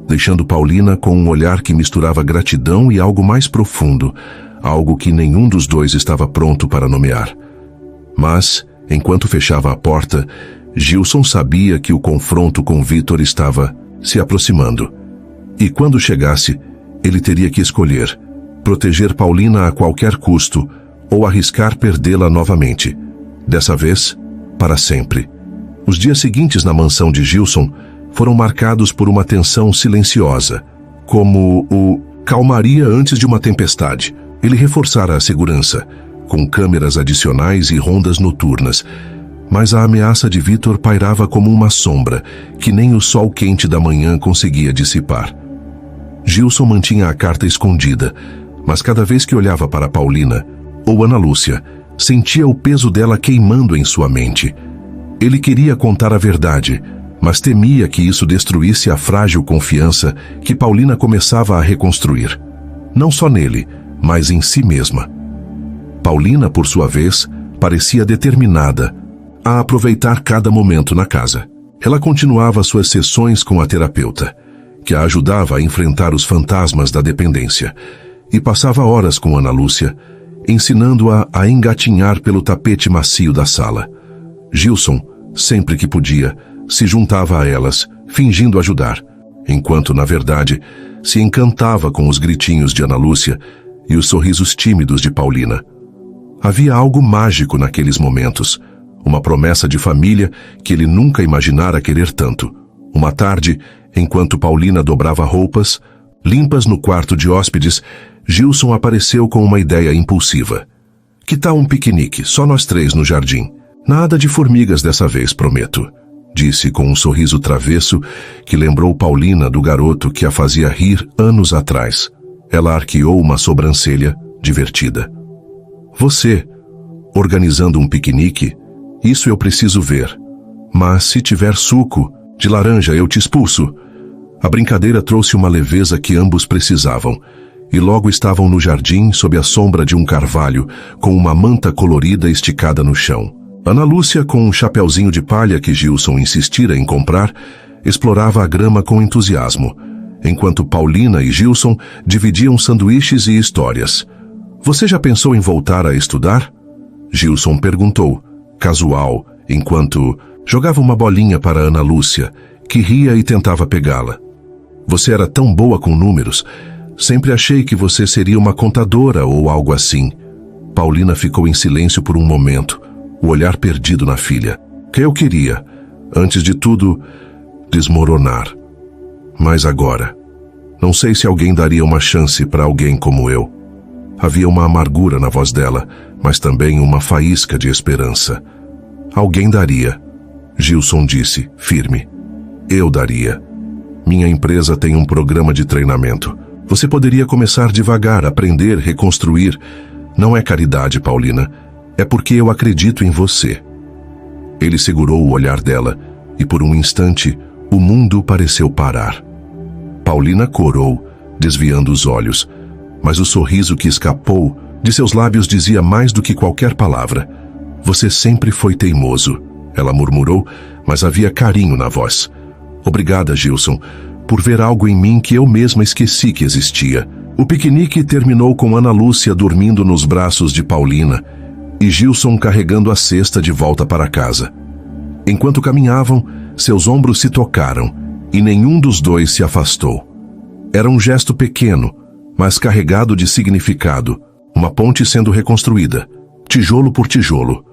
deixando Paulina com um olhar que misturava gratidão e algo mais profundo, algo que nenhum dos dois estava pronto para nomear. Mas, enquanto fechava a porta, Gilson sabia que o confronto com Vitor estava se aproximando. E quando chegasse, ele teria que escolher: proteger Paulina a qualquer custo ou arriscar perdê-la novamente. Dessa vez, para sempre. Os dias seguintes na mansão de Gilson foram marcados por uma tensão silenciosa, como o calmaria antes de uma tempestade. Ele reforçara a segurança, com câmeras adicionais e rondas noturnas, mas a ameaça de Vitor pairava como uma sombra que nem o sol quente da manhã conseguia dissipar. Gilson mantinha a carta escondida, mas cada vez que olhava para Paulina ou Ana Lúcia, sentia o peso dela queimando em sua mente. Ele queria contar a verdade, mas temia que isso destruísse a frágil confiança que Paulina começava a reconstruir. Não só nele, mas em si mesma. Paulina, por sua vez, parecia determinada a aproveitar cada momento na casa. Ela continuava suas sessões com a terapeuta, que a ajudava a enfrentar os fantasmas da dependência, e passava horas com Ana Lúcia, ensinando-a a engatinhar pelo tapete macio da sala. Gilson, sempre que podia, se juntava a elas, fingindo ajudar, enquanto, na verdade, se encantava com os gritinhos de Ana Lúcia e os sorrisos tímidos de Paulina. Havia algo mágico naqueles momentos, uma promessa de família que ele nunca imaginara querer tanto. Uma tarde, enquanto Paulina dobrava roupas, limpas no quarto de hóspedes, Gilson apareceu com uma ideia impulsiva. Que tal um piquenique, só nós três no jardim? Nada de formigas dessa vez, prometo, disse com um sorriso travesso que lembrou Paulina do garoto que a fazia rir anos atrás. Ela arqueou uma sobrancelha, divertida. Você, organizando um piquenique? Isso eu preciso ver. Mas se tiver suco de laranja, eu te expulso. A brincadeira trouxe uma leveza que ambos precisavam, e logo estavam no jardim sob a sombra de um carvalho, com uma manta colorida esticada no chão. Ana Lúcia, com um chapeuzinho de palha que Gilson insistira em comprar, explorava a grama com entusiasmo, enquanto Paulina e Gilson dividiam sanduíches e histórias. Você já pensou em voltar a estudar? Gilson perguntou, casual, enquanto jogava uma bolinha para Ana Lúcia, que ria e tentava pegá-la. Você era tão boa com números. Sempre achei que você seria uma contadora ou algo assim. Paulina ficou em silêncio por um momento, o olhar perdido na filha. Que eu queria, antes de tudo, desmoronar. Mas agora, não sei se alguém daria uma chance para alguém como eu. Havia uma amargura na voz dela, mas também uma faísca de esperança. Alguém daria, Gilson disse, firme. Eu daria. Minha empresa tem um programa de treinamento. Você poderia começar devagar, aprender, reconstruir. Não é caridade, Paulina. É porque eu acredito em você. Ele segurou o olhar dela e por um instante o mundo pareceu parar. Paulina corou, desviando os olhos, mas o sorriso que escapou de seus lábios dizia mais do que qualquer palavra. Você sempre foi teimoso, ela murmurou, mas havia carinho na voz. Obrigada, Gilson, por ver algo em mim que eu mesma esqueci que existia. O piquenique terminou com Ana Lúcia dormindo nos braços de Paulina e Gilson carregando a cesta de volta para casa. Enquanto caminhavam, seus ombros se tocaram e nenhum dos dois se afastou. Era um gesto pequeno, mas carregado de significado, uma ponte sendo reconstruída, tijolo por tijolo.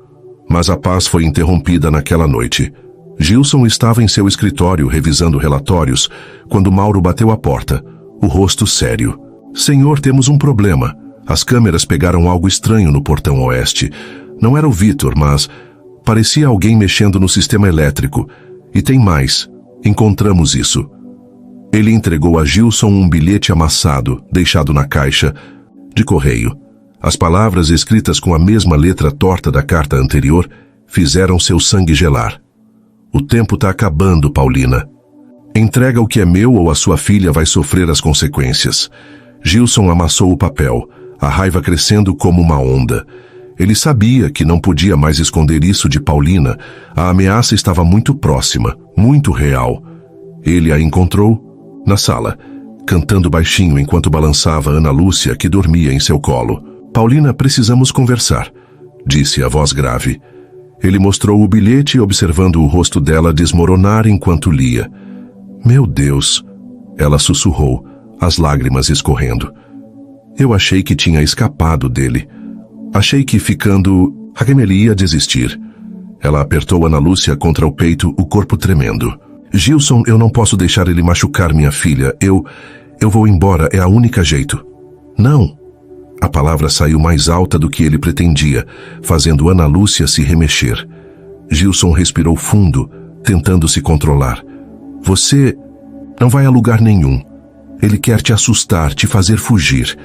Mas a paz foi interrompida naquela noite. Gilson estava em seu escritório revisando relatórios quando Mauro bateu à porta, o rosto sério. Senhor, temos um problema. As câmeras pegaram algo estranho no portão oeste. Não era o Vitor, mas parecia alguém mexendo no sistema elétrico. E tem mais. Encontramos isso. Ele entregou a Gilson um bilhete amassado, deixado na caixa, de correio. As palavras escritas com a mesma letra torta da carta anterior fizeram seu sangue gelar. O tempo está acabando, Paulina. Entrega o que é meu ou a sua filha vai sofrer as consequências. Gilson amassou o papel, a raiva crescendo como uma onda. Ele sabia que não podia mais esconder isso de Paulina. A ameaça estava muito próxima, muito real. Ele a encontrou, Na sala, cantando baixinho enquanto balançava Ana Lúcia, que dormia em seu colo. Paulina, precisamos conversar, disse a voz grave. Ele mostrou o bilhete, observando o rosto dela desmoronar enquanto lia. Meu Deus, ela sussurrou, as lágrimas escorrendo. Eu achei que tinha escapado dele. Achei que ficando... ele ia desistir. Ela apertou Ana Lúcia contra o peito, o corpo tremendo. Gilson, eu não posso deixar ele machucar minha filha. Eu vou embora, é a única jeito. Não. A palavra saiu mais alta do que ele pretendia, fazendo Ana Lúcia se remexer. Gilson respirou fundo, tentando se controlar. Você não vai a lugar nenhum. Ele quer te assustar, te fazer fugir.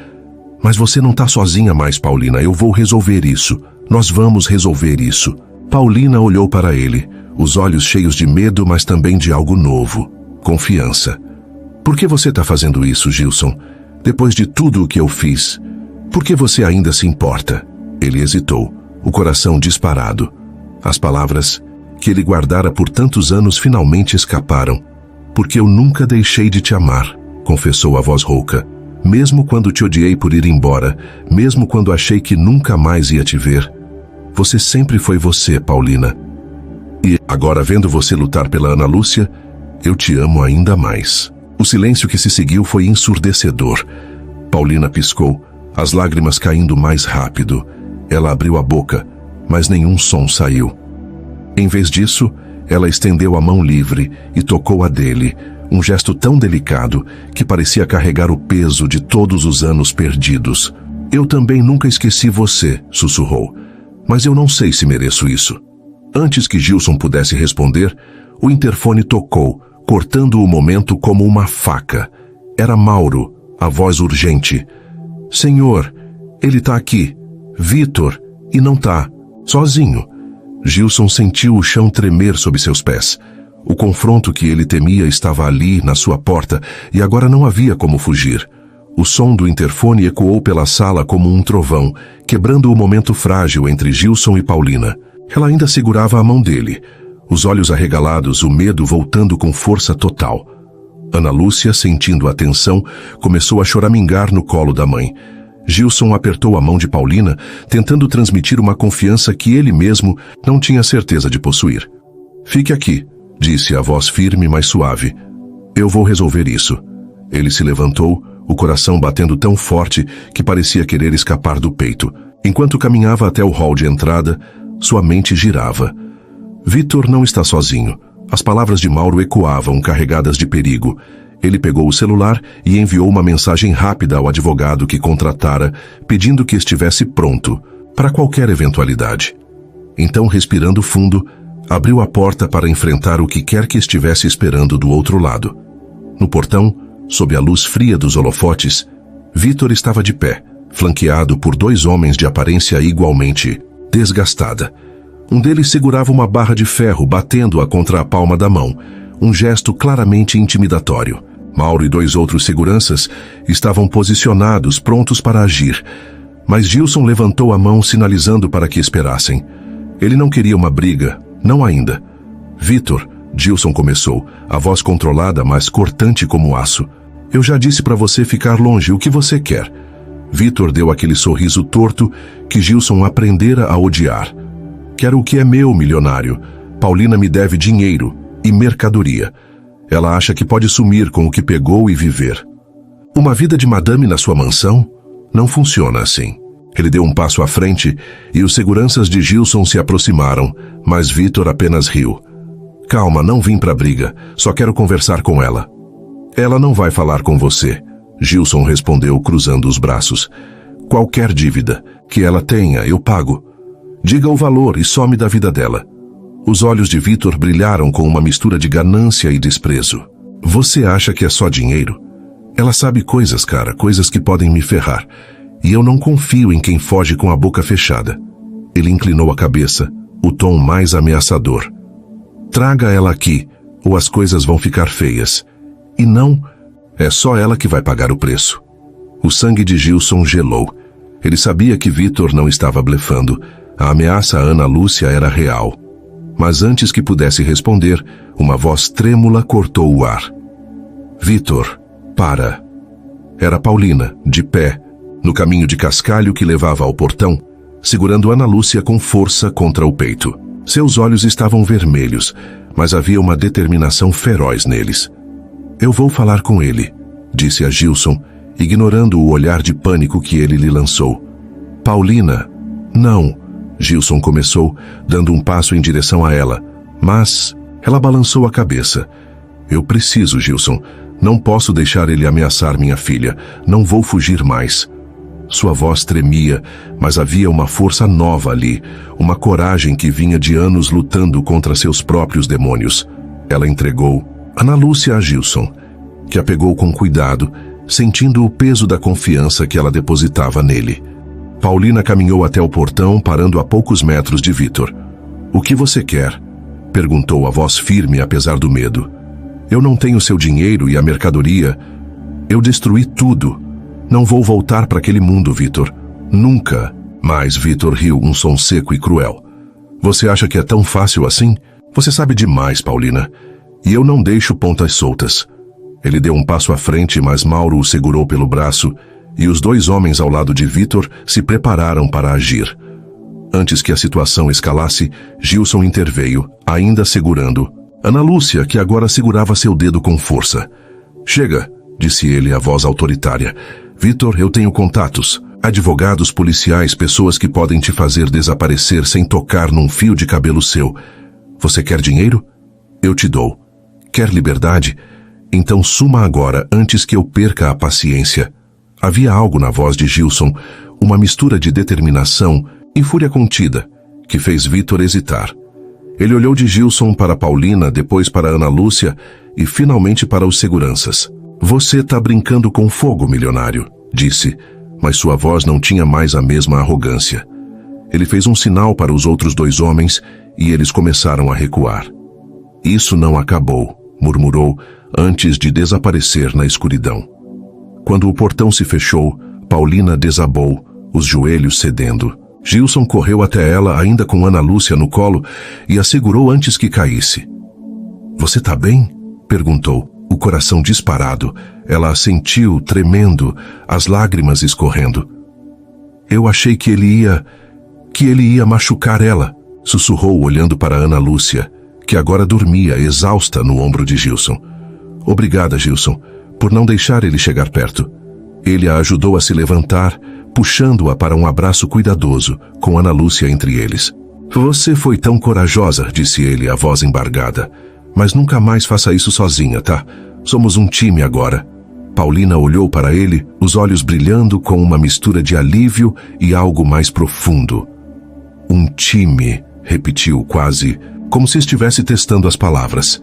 Mas você não está sozinha mais, Paulina. Eu vou resolver isso. Nós vamos resolver isso. Paulina olhou para ele, os olhos cheios de medo, mas também de algo novo. Confiança. Por que você está fazendo isso, Gilson? Depois de tudo o que eu fiz, por que você ainda se importa? Ele hesitou, o coração disparado. As palavras que ele guardara por tantos anos finalmente escaparam. Porque eu nunca deixei de te amar, confessou a voz rouca. Mesmo quando te odiei por ir embora, mesmo quando achei que nunca mais ia te ver, você sempre foi você, Paulina. E agora, vendo você lutar pela Ana Lúcia, eu te amo ainda mais. O silêncio que se seguiu foi ensurdecedor. Paulina piscou, as lágrimas caindo mais rápido. Ela abriu a boca, mas nenhum som saiu. Em vez disso, ela estendeu a mão livre e tocou a dele, um gesto tão delicado que parecia carregar o peso de todos os anos perdidos. Eu também nunca esqueci você, sussurrou. Mas eu não sei se mereço isso. Antes que Gilson pudesse responder, o interfone tocou, cortando o momento como uma faca. Era Mauro, a voz urgente. Senhor, ele tá aqui. Vitor, e não tá. Sozinho. Gilson sentiu o chão tremer sob seus pés. O confronto que ele temia estava ali, na sua porta, e agora não havia como fugir. O som do interfone ecoou pela sala como um trovão, quebrando o momento frágil entre Gilson e Paulina. Ela ainda segurava a mão dele, os olhos arregalados, o medo voltando com força total. Ana Lúcia, sentindo a tensão, começou a choramingar no colo da mãe. Gilson apertou a mão de Paulina, tentando transmitir uma confiança que ele mesmo não tinha certeza de possuir. Fique aqui, disse a voz firme, mas suave. Eu vou resolver isso. Ele se levantou, o coração batendo tão forte que parecia querer escapar do peito. Enquanto caminhava até o hall de entrada, sua mente girava. Vitor não está sozinho. As palavras de Mauro ecoavam, carregadas de perigo. Ele pegou o celular e enviou uma mensagem rápida ao advogado que contratara, pedindo que estivesse pronto para qualquer eventualidade. Então, respirando fundo, abriu a porta para enfrentar o que quer que estivesse esperando do outro lado. No portão, sob a luz fria dos holofotes, Vitor estava de pé, flanqueado por dois homens de aparência igualmente desgastada. Um deles segurava uma barra de ferro, batendo-a contra a palma da mão, um gesto claramente intimidatório. Mauro e dois outros seguranças estavam posicionados, prontos para agir, mas Gilson levantou a mão, sinalizando para que esperassem. Ele não queria uma briga, não ainda. Vitor, Gilson começou, a voz controlada, mas cortante como aço. Eu já disse para você ficar longe, o que você quer? Vitor deu aquele sorriso torto que Gilson aprendera a odiar. Quero o que é meu, milionário. Paulina me deve dinheiro e mercadoria. Ela acha que pode sumir com o que pegou e viver. Uma vida de madame na sua mansão? Não funciona assim. Ele deu um passo à frente e os seguranças de Gilson se aproximaram, mas Vitor apenas riu. Calma, não vim pra briga, só quero conversar com ela. Ela não vai falar com você, Gilson respondeu, cruzando os braços. Qualquer dívida que ela tenha, eu pago. Diga o valor e some da vida dela. Os olhos de Vitor brilharam com uma mistura de ganância e desprezo. Você acha que é só dinheiro? Ela sabe coisas, cara, coisas que podem me ferrar. E eu não confio em quem foge com a boca fechada. Ele inclinou a cabeça, o tom mais ameaçador. Traga ela aqui, ou as coisas vão ficar feias. E não, é só ela que vai pagar o preço. O sangue de Gilson gelou. Ele sabia que Vitor não estava blefando. A ameaça a Ana Lúcia era real. Mas antes que pudesse responder, uma voz trêmula cortou o ar. Vitor, para. Era Paulina, de pé, no caminho de cascalho que levava ao portão, segurando Ana Lúcia com força contra o peito. Seus olhos estavam vermelhos, mas havia uma determinação feroz neles. Eu vou falar com ele, disse a Gilson, ignorando o olhar de pânico que ele lhe lançou. Paulina, não, Gilson começou, dando um passo em direção a ela, mas ela balançou a cabeça. Eu preciso, Gilson. Não posso deixar ele ameaçar minha filha. Não vou fugir mais. Sua voz tremia, mas havia uma força nova ali, uma coragem que vinha de anos lutando contra seus próprios demônios. Ela entregou Ana Lúcia a Gilson, que a pegou com cuidado, sentindo o peso da confiança que ela depositava nele. Paulina caminhou até o portão, parando a poucos metros de Vitor. O que você quer? Perguntou a voz firme, apesar do medo. Eu não tenho seu dinheiro e a mercadoria. Eu destruí tudo. Não vou voltar para aquele mundo, Vitor. Nunca. Mas Vitor riu, um som seco e cruel. Você acha que é tão fácil assim? Você sabe demais, Paulina. E eu não deixo pontas soltas. Ele deu um passo à frente, mas Mauro o segurou pelo braço, e os dois homens ao lado de Vitor se prepararam para agir. Antes que a situação escalasse, Gilson interveio, ainda segurando Ana Lúcia, que agora segurava seu dedo com força. Chega, disse ele, a voz autoritária. Vitor, eu tenho contatos. Advogados, policiais, pessoas que podem te fazer desaparecer sem tocar num fio de cabelo seu. Você quer dinheiro? Eu te dou. Quer liberdade? Então suma agora, antes que eu perca a paciência. Havia algo na voz de Gilson, uma mistura de determinação e fúria contida, que fez Vitor hesitar. Ele olhou de Gilson para Paulina, depois para Ana Lúcia e finalmente para os seguranças. Você tá brincando com fogo, milionário, disse, mas sua voz não tinha mais a mesma arrogância. Ele fez um sinal para os outros dois homens e eles começaram a recuar. Isso não acabou, murmurou, antes de desaparecer na escuridão. Quando o portão se fechou, Paulina desabou, os joelhos cedendo. Gilson correu até ela, ainda com Ana Lúcia no colo, e a segurou antes que caísse. Você tá bem? Perguntou, o coração disparado. Ela assentiu, tremendo, as lágrimas escorrendo. Eu achei que ele ia machucar ela, sussurrou olhando para Ana Lúcia, que agora dormia, exausta, no ombro de Gilson. Obrigada, Gilson, por não deixar ele chegar perto. Ele a ajudou a se levantar, puxando-a para um abraço cuidadoso, com Ana Lúcia entre eles. Você foi tão corajosa, disse ele, a voz embargada. Mas nunca mais faça isso sozinha, tá? Somos um time agora. Paulina olhou para ele, os olhos brilhando com uma mistura de alívio e algo mais profundo. Um time, repetiu quase, como se estivesse testando as palavras.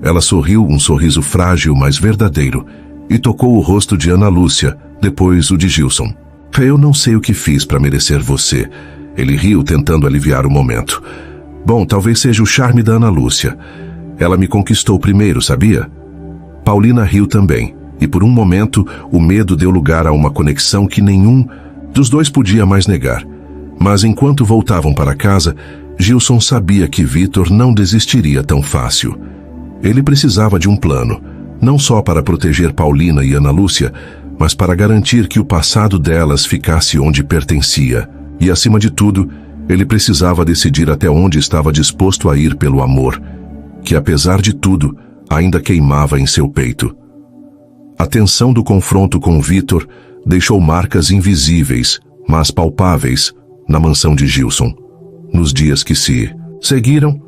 Ela sorriu, um sorriso frágil, mas verdadeiro, e tocou o rosto de Ana Lúcia, depois o de Gilson. Eu não sei o que fiz para merecer você. Ele riu, tentando aliviar o momento. Bom, talvez seja o charme da Ana Lúcia. Ela me conquistou primeiro, sabia? Paulina riu também, e por um momento o medo deu lugar a uma conexão que nenhum dos dois podia mais negar. Mas enquanto voltavam para casa, Gilson sabia que Vitor não desistiria tão fácil. Ele precisava de um plano, não só para proteger Paulina e Ana Lúcia, mas para garantir que o passado delas ficasse onde pertencia. E, acima de tudo, ele precisava decidir até onde estava disposto a ir pelo amor, que, apesar de tudo, ainda queimava em seu peito. A tensão do confronto com Vitor deixou marcas invisíveis, mas palpáveis, na mansão de Gilson. Nos dias que se seguiram,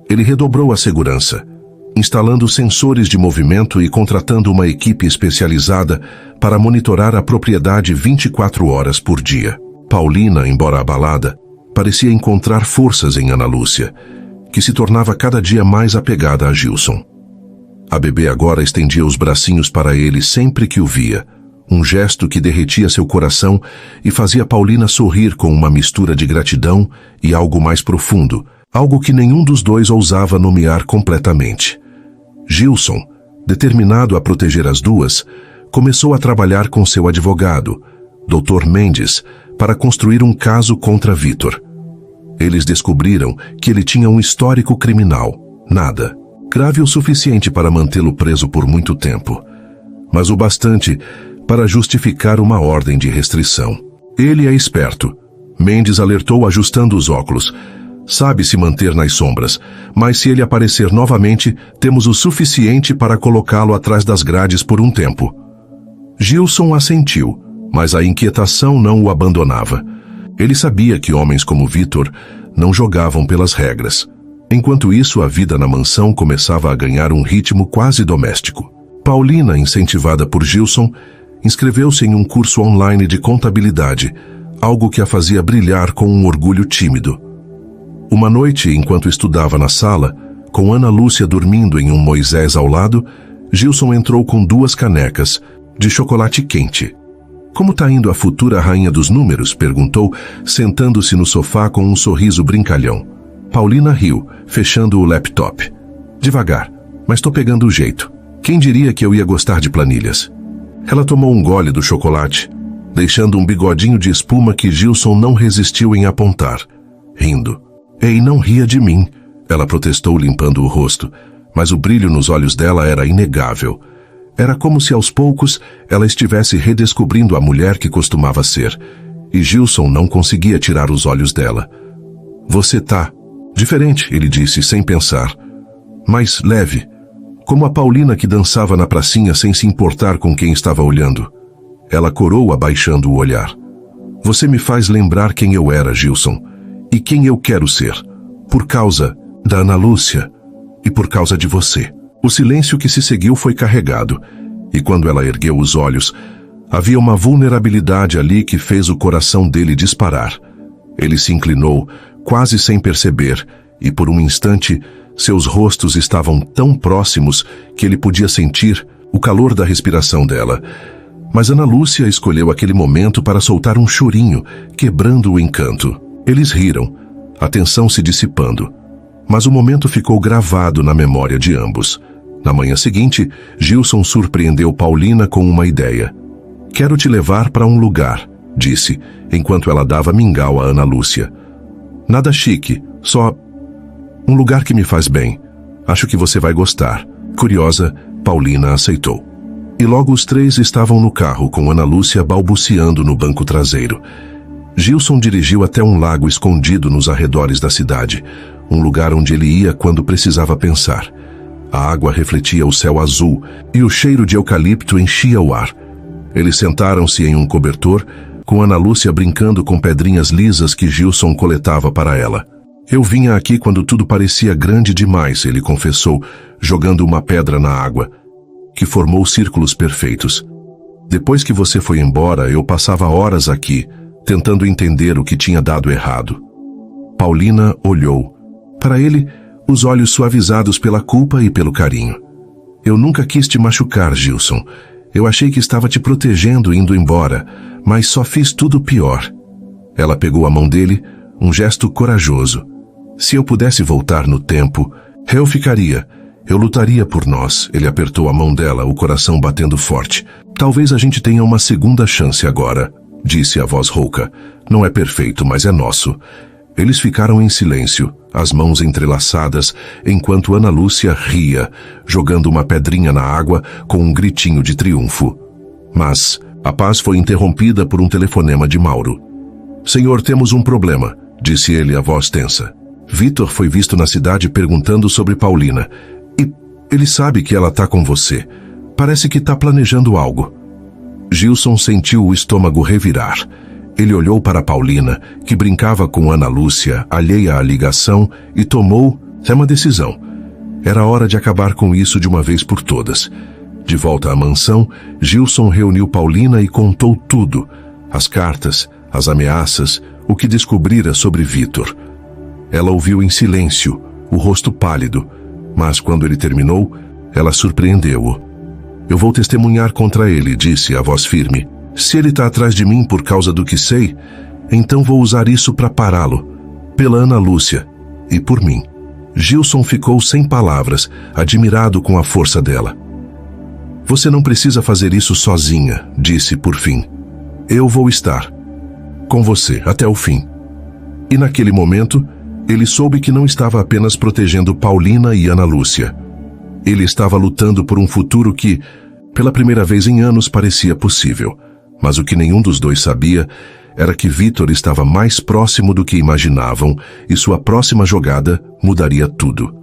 ele redobrou a segurança, instalando sensores de movimento e contratando uma equipe especializada para monitorar a propriedade 24 horas por dia. Paulina, embora abalada, parecia encontrar forças em Ana Lúcia, que se tornava cada dia mais apegada a Gilson. A bebê agora estendia os bracinhos para ele sempre que o via, um gesto que derretia seu coração e fazia Paulina sorrir com uma mistura de gratidão e algo mais profundo, algo que nenhum dos dois ousava nomear completamente. Gilson, determinado a proteger as duas, começou a trabalhar com seu advogado, Dr. Mendes, para construir um caso contra Vitor. Eles descobriram que ele tinha um histórico criminal, nada, grave o suficiente para mantê-lo preso por muito tempo, mas o bastante para justificar uma ordem de restrição. Ele é esperto. Mendes alertou ajustando os óculos. Sabe se manter nas sombras, mas se ele aparecer novamente, temos o suficiente para colocá-lo atrás das grades por um tempo. Gilson assentiu, mas a inquietação não o abandonava. Ele sabia que homens como Vitor não jogavam pelas regras. Enquanto isso, a vida na mansão começava a ganhar um ritmo quase doméstico. Paulina, incentivada por Gilson, inscreveu-se em um curso online de contabilidade, algo que a fazia brilhar com um orgulho tímido. Uma noite, enquanto estudava na sala, com Ana Lúcia dormindo em um Moisés ao lado, Gilson entrou com 2 canecas de chocolate quente. "Como tá indo a futura rainha dos números?" perguntou, sentando-se no sofá com um sorriso brincalhão. Paulina riu, fechando o laptop. "Devagar, mas tô pegando o jeito. Quem diria que eu ia gostar de planilhas?" Ela tomou um gole do chocolate, deixando um bigodinho de espuma que Gilson não resistiu em apontar, rindo. "Ei, não ria de mim", ela protestou limpando o rosto, mas o brilho nos olhos dela era inegável. Era como se aos poucos ela estivesse redescobrindo a mulher que costumava ser, e Gilson não conseguia tirar os olhos dela. "Você tá diferente", ele disse sem pensar, "mais leve, como a Paulina que dançava na pracinha sem se importar com quem estava olhando." Ela corou abaixando o olhar. "Você me faz lembrar quem eu era, Gilson, e quem eu quero ser, por causa da Ana Lúcia e por causa de você." O silêncio que se seguiu foi carregado, e quando ela ergueu os olhos, havia uma vulnerabilidade ali que fez o coração dele disparar. Ele se inclinou, quase sem perceber, e por um instante, seus rostos estavam tão próximos que ele podia sentir o calor da respiração dela. Mas Ana Lúcia escolheu aquele momento para soltar um chorinho, quebrando o encanto. Eles riram, a tensão se dissipando. Mas o momento ficou gravado na memória de ambos. Na manhã seguinte, Gilson surpreendeu Paulina com uma ideia. "Quero te levar para um lugar", disse, enquanto ela dava mingau a Ana Lúcia. "Nada chique, só um lugar que me faz bem. Acho que você vai gostar." Curiosa, Paulina aceitou. E logo os 3 estavam no carro, com Ana Lúcia balbuciando no banco traseiro. Gilson dirigiu até um lago escondido nos arredores da cidade, um lugar onde ele ia quando precisava pensar. A água refletia o céu azul e o cheiro de eucalipto enchia o ar. Eles sentaram-se em um cobertor, com Ana Lúcia brincando com pedrinhas lisas que Gilson coletava para ela. "Eu vinha aqui quando tudo parecia grande demais", ele confessou, jogando uma pedra na água, que formou círculos perfeitos. "Depois que você foi embora, eu passava horas aqui, tentando entender o que tinha dado errado." Paulina olhou. Para ele, os olhos suavizados pela culpa e pelo carinho. "Eu nunca quis te machucar, Gilson. Eu achei que estava te protegendo indo embora, mas só fiz tudo pior." Ela pegou a mão dele, um gesto corajoso. "Se eu pudesse voltar no tempo, eu ficaria. Eu lutaria por nós." Ele apertou a mão dela, o coração batendo forte. "Talvez a gente tenha uma segunda chance agora", disse a voz rouca. "Não é perfeito, mas é nosso." Eles ficaram em silêncio, as mãos entrelaçadas, enquanto Ana Lúcia ria, jogando uma pedrinha na água com um gritinho de triunfo. Mas a paz foi interrompida por um telefonema de Mauro. "Senhor, temos um problema", disse ele, a voz tensa. "Vitor foi visto na cidade perguntando sobre Paulina. E ele sabe que ela tá com você. Parece que tá planejando algo." Gilson sentiu o estômago revirar. Ele olhou para Paulina, que brincava com Ana Lúcia, alheia à ligação, e tomou uma decisão. Era hora de acabar com isso de uma vez por todas. De volta à mansão, Gilson reuniu Paulina e contou tudo. As cartas, as ameaças, o que descobrira sobre Vitor. Ela ouviu em silêncio, o rosto pálido, mas quando ele terminou, ela surpreendeu-o. "Eu vou testemunhar contra ele", disse a voz firme. "Se ele está atrás de mim por causa do que sei, então vou usar isso para pará-lo. Pela Ana Lúcia e por mim." Gilson ficou sem palavras, admirado com a força dela. "Você não precisa fazer isso sozinha", disse por fim. "Eu vou estar com você até o fim." E naquele momento, ele soube que não estava apenas protegendo Paulina e Ana Lúcia. Ele estava lutando por um futuro que, Pela primeira vez em anos parecia possível, mas o que nenhum dos dois sabia era que Vitor estava mais próximo do que imaginavam e sua próxima jogada mudaria tudo.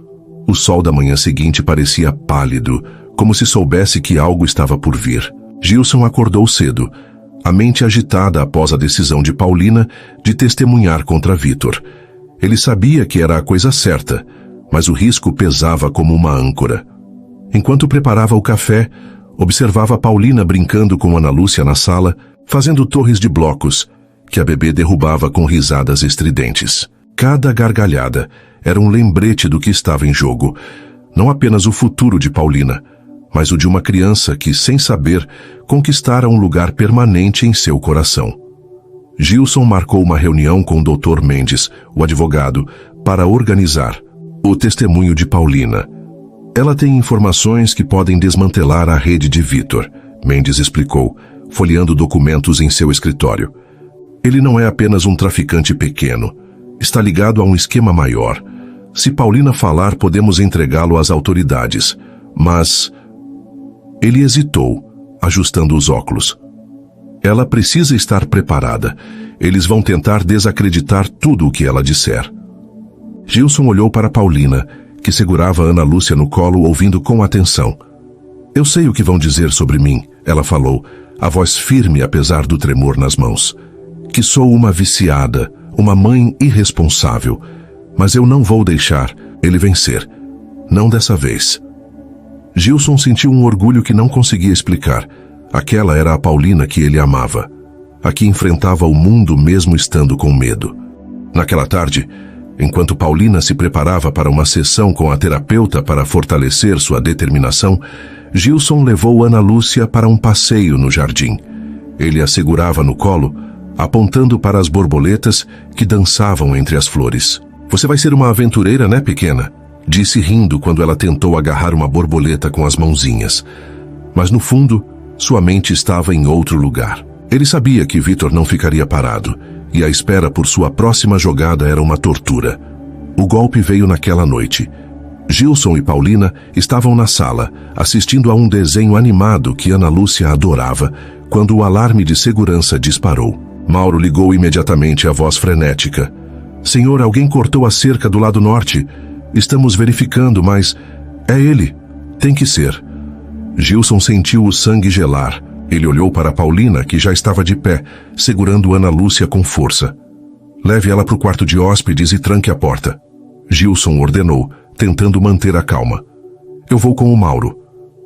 O sol da manhã seguinte parecia pálido, como se soubesse que algo estava por vir. Gilson acordou cedo, a mente agitada após a decisão de Paulina de testemunhar contra Vitor. Ele sabia que era a coisa certa, mas o risco pesava como uma âncora. Enquanto preparava o café, observava Paulina brincando com Ana Lúcia na sala, fazendo torres de blocos, que a bebê derrubava com risadas estridentes. Cada gargalhada era um lembrete do que estava em jogo, não apenas o futuro de Paulina, mas o de uma criança que, sem saber, conquistara um lugar permanente em seu coração. Gilson marcou uma reunião com o Dr. Mendes, o advogado, para organizar o testemunho de Paulina. Ela tem informações que podem desmantelar a rede de Vitor, Mendes explicou, folheando documentos em seu escritório. Ele não é apenas um traficante pequeno. Está ligado a um esquema maior. Se Paulina falar, podemos entregá-lo às autoridades. Mas... Ele hesitou, ajustando os óculos. Ela precisa estar preparada. Eles vão tentar desacreditar tudo o que ela disser. Gilson olhou para Paulina, que segurava Ana Lúcia no colo, ouvindo com atenção. Eu sei o que vão dizer sobre mim, ela falou, a voz firme apesar do tremor nas mãos. Que sou uma viciada, uma mãe irresponsável. Mas eu não vou deixar ele vencer. Não dessa vez. Gilson sentiu um orgulho que não conseguia explicar. Aquela era a Paulina que ele amava. A que enfrentava o mundo mesmo estando com medo. Naquela tarde, enquanto Paulina se preparava para uma sessão com a terapeuta para fortalecer sua determinação, Gilson levou Ana Lúcia para um passeio no jardim. Ele a segurava no colo, apontando para as borboletas que dançavam entre as flores. Você vai ser uma aventureira, né, pequena? Disse rindo quando ela tentou agarrar uma borboleta com as mãozinhas. Mas no fundo, sua mente estava em outro lugar. Ele sabia que Vitor não ficaria parado, e a espera por sua próxima jogada era uma tortura. O golpe veio naquela noite. Gilson e Paulina estavam na sala, assistindo a um desenho animado que Ana Lúcia adorava, quando o alarme de segurança disparou. Mauro ligou imediatamente a voz frenética. Senhor, alguém cortou a cerca do lado norte. Estamos verificando, mas... É ele. Tem que ser. Gilson sentiu o sangue gelar. Ele olhou para Paulina, que já estava de pé, segurando Ana Lúcia com força. Leve ela para o quarto de hóspedes e tranque a porta. Gilson ordenou, tentando manter a calma. Eu vou com o Mauro.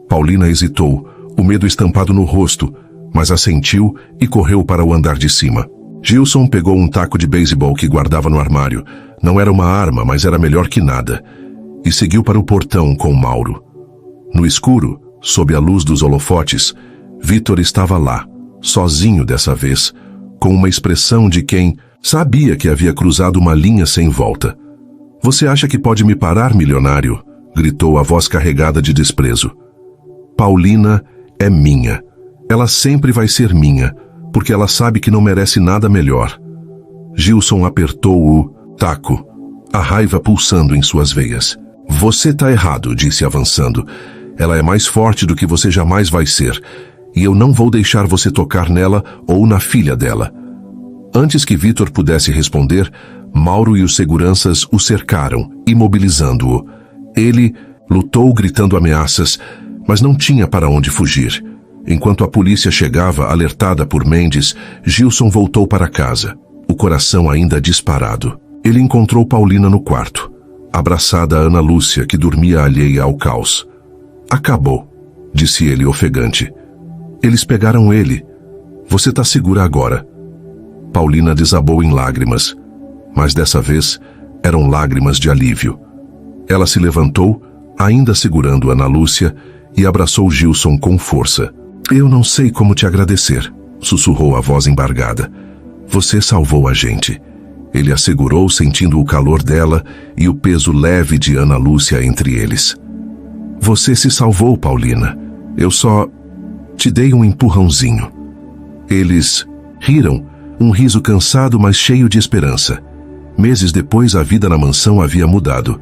Paulina hesitou, o medo estampado no rosto, mas assentiu e correu para o andar de cima. Gilson pegou um taco de beisebol que guardava no armário. Não era uma arma, mas era melhor que nada. E seguiu para o portão com Mauro. No escuro, sob a luz dos holofotes, Vitor estava lá, sozinho dessa vez, com uma expressão de quem sabia que havia cruzado uma linha sem volta. Você acha que pode me parar, milionário? Gritou a voz carregada de desprezo. Paulina é minha. Ela sempre vai ser minha, porque ela sabe que não merece nada melhor. Gilson apertou o taco, a raiva pulsando em suas veias. Você tá errado, disse avançando. Ela é mais forte do que você jamais vai ser, e eu não vou deixar você tocar nela ou na filha dela. Antes que Vitor pudesse responder, Mauro e os seguranças o cercaram, imobilizando-o. Ele lutou gritando ameaças, mas não tinha para onde fugir. Enquanto a polícia chegava, alertada por Mendes, Gilson voltou para casa, o coração ainda disparado. Ele encontrou Paulina no quarto, abraçada a Ana Lúcia, que dormia alheia ao caos. Acabou, disse ele ofegante. Eles pegaram ele. Você tá segura agora. Paulina desabou em lágrimas, mas dessa vez eram lágrimas de alívio. Ela se levantou, ainda segurando Ana Lúcia, e abraçou Gilson com força. Eu não sei como te agradecer, sussurrou a voz embargada. Você salvou a gente. Ele a segurou, sentindo o calor dela e o peso leve de Ana Lúcia entre eles. Você se salvou, Paulina. Eu só te dei um empurrãozinho. Eles riram, um riso cansado, mas cheio de esperança. Meses depois, a vida na mansão havia mudado.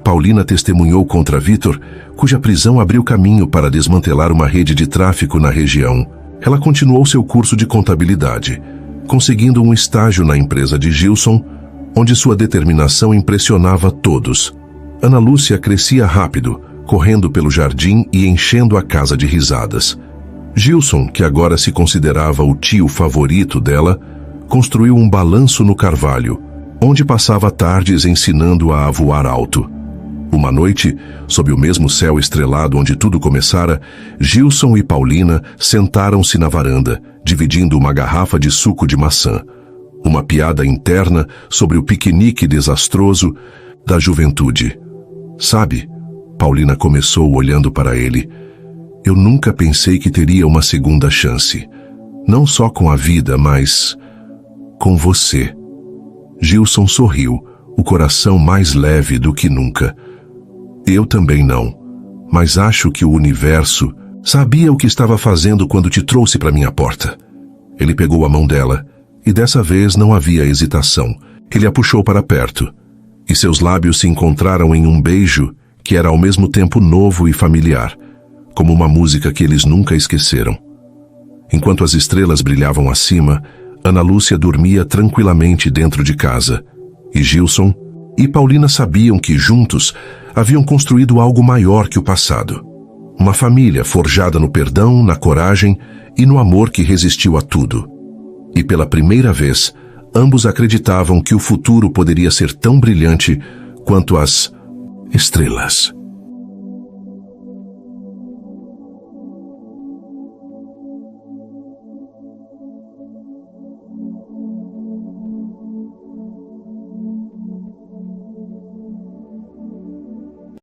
Paulina testemunhou contra Vitor, cuja prisão abriu caminho para desmantelar uma rede de tráfico na região. Ela continuou seu curso de contabilidade, conseguindo um estágio na empresa de Gilson, onde sua determinação impressionava todos. Ana Lúcia crescia rápido, correndo pelo jardim e enchendo a casa de risadas. Gilson, que agora se considerava o tio favorito dela, construiu um balanço no Carvalho, onde passava tardes ensinando-a a voar alto. Uma noite, sob o mesmo céu estrelado onde tudo começara, Gilson e Paulina sentaram-se na varanda, dividindo uma garrafa de suco de maçã. Uma piada interna sobre o piquenique desastroso da juventude. Sabe, Paulina começou olhando para ele, eu nunca pensei que teria uma segunda chance. Não só com a vida, mas com você. Gilson sorriu, o coração mais leve do que nunca. Eu também não, mas acho que o universo sabia o que estava fazendo quando te trouxe para minha porta. Ele pegou a mão dela, e dessa vez não havia hesitação. Ele a puxou para perto, e seus lábios se encontraram em um beijo que era ao mesmo tempo novo e familiar, como uma música que eles nunca esqueceram. Enquanto as estrelas brilhavam acima, Ana Lúcia dormia tranquilamente dentro de casa, e Gilson e Paulina sabiam que juntos haviam construído algo maior que o passado. Uma família forjada no perdão, na coragem e no amor que resistiu a tudo. E pela primeira vez, ambos acreditavam que o futuro poderia ser tão brilhante quanto as estrelas.